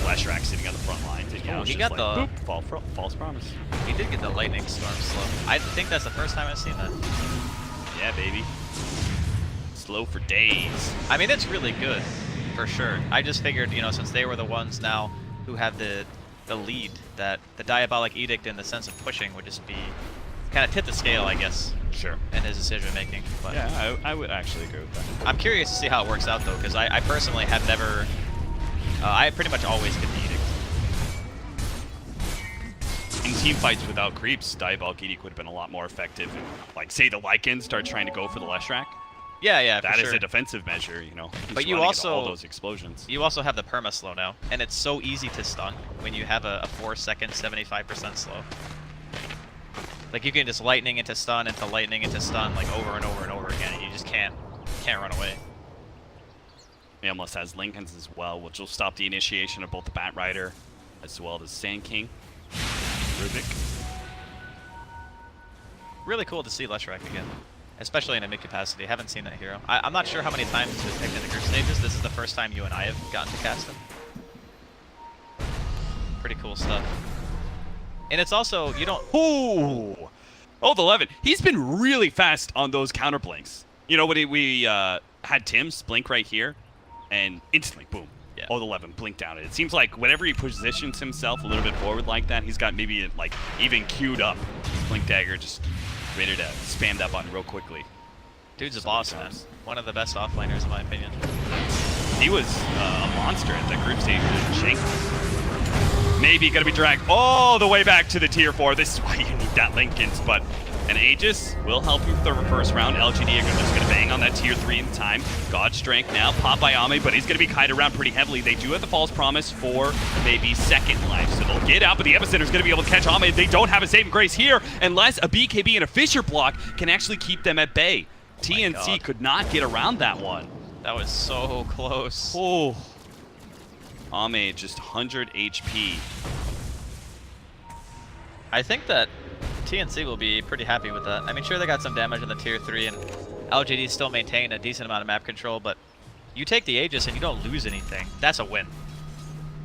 Fleshrack sitting on the front lines. And Yao's he just got like, the boop, false promise. He did get the lightning storm slow. I think that's the first time I've seen that. Yeah, baby. Slow for days. I mean, it's really good, for sure. I just figured, you know, since they were the ones now who have the lead, that the Diabolic Edict in the sense of pushing would just be kind of tip the scale, I guess. Sure. In his decision making. But yeah, I would actually agree with that. I'm curious to see how it works out though, because I personally have never. I pretty much always get the Edict. In team fights without creeps, Diabolic Edict would have been a lot more effective. Like, say the Lycans start trying to go for the Leshrac. Yeah, that for is sure. a defensive measure, you know. But you also all those explosions. You also have the perma slow now, and it's so easy to stun when you have a 4-second 75% slow. Like you can just lightning into stun like over and over and over again. And you just can't run away. He almost has Lincolns as well, which will stop the initiation of both the Bat Rider as well as Sand King. Rubik. Really cool to see Leshrac again, especially in a mid capacity. Haven't seen that hero. I'm not sure how many times he's been picked in the group stages. This is the first time you and I have gotten to cast him. Pretty cool stuff. And it's also, you don't... Ooh! Oh, the 11. He's been really fast on those counter blinks. You know, when we had Tim's blink right here, and instantly, boom. Yeah. Oh, the 11 blinked down. It seems like whenever he positions himself a little bit forward like that, he's got maybe, like, even queued up. Blink Dagger just ready to spam that button real quickly. Dude's a boss, man. One of the best offlaners, in my opinion. He was a monster at the group stage with Shanks. Maybe gonna be dragged all the way back to the tier 4. This is why you need that Lincolns, but an Aegis will help you for the first round. LGD are just gonna bang on that tier 3 in time. God Strength now, pop by Ame, but he's gonna be kited around pretty heavily. They do have the false promise for maybe second life, so they'll get out, but the Epicenter's gonna be able to catch Ame. They don't have a saving grace here, unless a BKB and a Fissure block can actually keep them at bay. TNC could not get around that one. That was so close. Oh. Ame just 100 HP. I think that TNC will be pretty happy with that. I mean, sure, they got some damage in the tier 3, and LGD still maintain a decent amount of map control, but you take the Aegis and you don't lose anything. That's a win.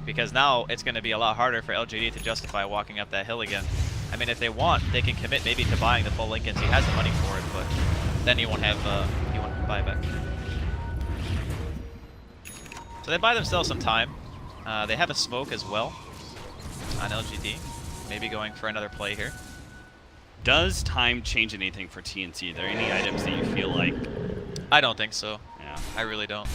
Because now it's going to be a lot harder for LGD to justify walking up that hill again. I mean, if they want, they can commit maybe to buying the full Lincolns. He has the money for it, but then you won't have buyback. So they buy themselves some time. They have a smoke as well on LGD. Maybe going for another play here. Does time change anything for TNC? Are there any items that you feel like... I don't think so. Yeah. I really don't.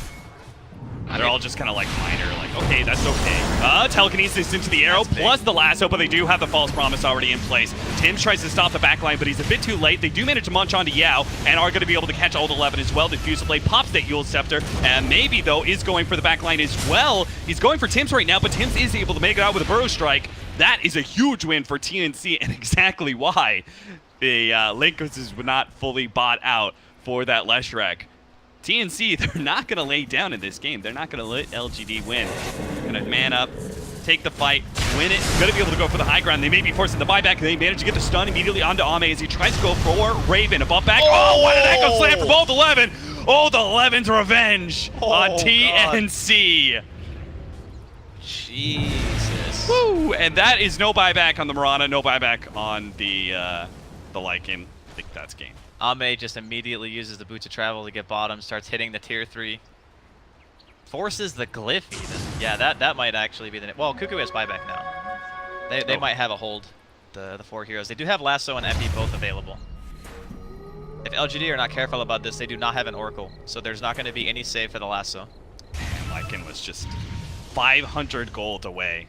They're all just kind of like minor, like, okay, that's okay. Telekinesis into the arrow, plus the lasso, but they do have the false promise already in place. Tim tries to stop the backline, but he's a bit too late. They do manage to munch onto Yao, and are going to be able to catch Old 11 as well. Diffusal Blade pops that Yule Scepter, and maybe, though, is going for the backline as well. He's going for Tim's right now, but Tim's is able to make it out with a Burrow Strike. That is a huge win for TNC, and exactly why the Linkus were not fully bought out for that Leshrac. TNC, they're not going to lay down in this game. They're not going to let LGD win. Going to man up, take the fight, win it. Going to be able to go for the high ground. They may be forcing the buyback. They manage to get the stun immediately onto Ame as he tries to go for Raven. A bump back. Oh, what an echo slam for both 11. Oh, the 11's revenge on TNC. God. Jesus. Woo! And that is no buyback on the Mirana, no buyback on the Lycan. I think that's game. Ame just immediately uses the Boots of Travel to get bottom, starts hitting the tier 3. Forces the Glyph even. Yeah, that might actually be the... Well, Cuckoo has buyback now. They might have a hold, the 4 heroes. They do have Lasso and Epi both available. If LGD are not careful about this, they do not have an Oracle, so there's not going to be any save for the Lasso. Lycan was just 500 gold away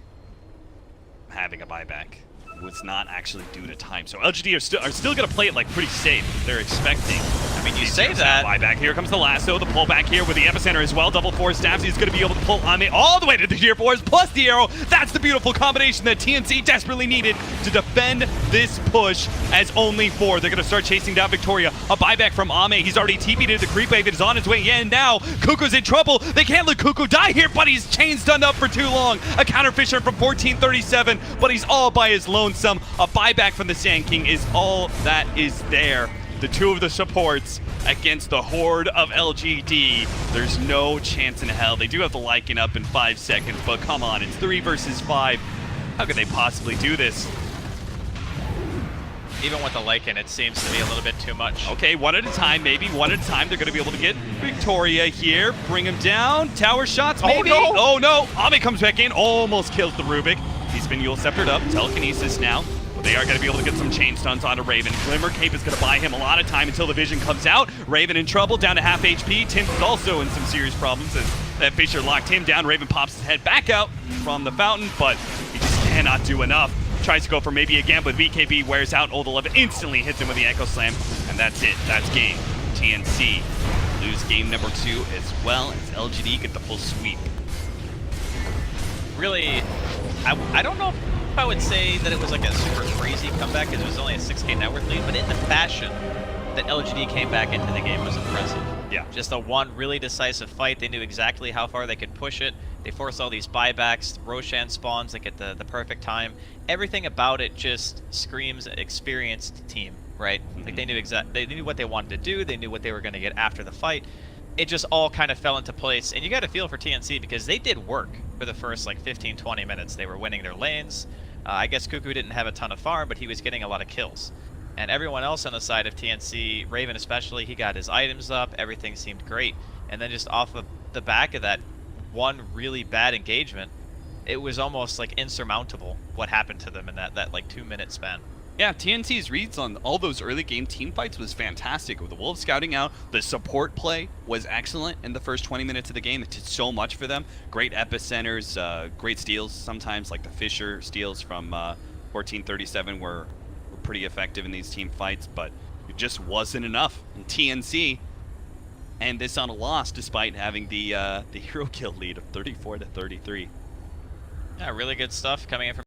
from having a buyback. was not actually due to time. So LGD are still going to play it like pretty safe. They're expecting. I mean, you say that. Buyback. Here comes the lasso, the pullback here with the epicenter as well. Double four stabs. He's going to be able to pull Ame all the way to the tier 4s plus the arrow. That's the beautiful combination that TNC desperately needed to defend this push as only 4. They're going to start chasing down Victoria. A buyback from Ame. He's already TP'd into the creep wave. It is on his way in now. Kuku's in trouble. They can't let Kuku die here, but he's chain stunned up for too long. A counter Fisher from 1437, but he's all by his lonesome. A buyback from the Sand King is all that is there. The two of the supports against the horde of LGD. There's no chance in hell. They do have the Lycan up in 5 seconds, but come on, it's 3 versus 5. How could they possibly do this? Even with the Lycan, it seems to be a little bit too much. Okay, one at a time, maybe. One at a time. They're going to be able to get Victoria here. Bring him down. Tower shots, maybe. Oh, no. Ame comes back in. Almost kills the Rubik. He's been Yule Sceptered up. Telekinesis now. But they are going to be able to get some chain stuns onto Raven. Glimmer Cape is going to buy him a lot of time until the vision comes out. Raven in trouble, down to half HP. Tim is also in some serious problems as that Fisher locked him down. Raven pops his head back out from the fountain, but he just cannot do enough. Tries to go for maybe again, but BKB wears out. Old 11 instantly hits him with the Echo Slam, and that's it. That's game. TNC lose game number 2 as well as LGD get the full sweep. Really, I don't know if I would say that it was like a super crazy comeback because it was only a 6K net worth lead, but in the fashion that LGD came back into the game was impressive. Yeah. Just a one really decisive fight. They knew exactly how far they could push it. They forced all these buybacks, Roshan spawns, like at the perfect time. Everything about it just screams experienced team, right? Like they knew what they wanted to do, they knew what they were going to get after the fight. It just all kind of fell into place, and you got to feel for TNC because they did work for the first like 15-20 minutes. They were winning their lanes. I guess Kuku didn't have a ton of farm, but he was getting a lot of kills. And everyone else on the side of TNC, Raven especially, he got his items up, everything seemed great. And then just off of the back of that one really bad engagement, it was almost like insurmountable what happened to them in that like 2-minute span. Yeah, TNC's reads on all those early game team fights was fantastic. With the Wolves scouting out, the support play was excellent in the first 20 minutes of the game. It did so much for them. Great epicenters, great steals sometimes, like the Fisher steals from 1437 were pretty effective in these team fights, but it just wasn't enough. And TNC and this on a loss despite having the hero kill lead of 34-33. Yeah, really good stuff coming in from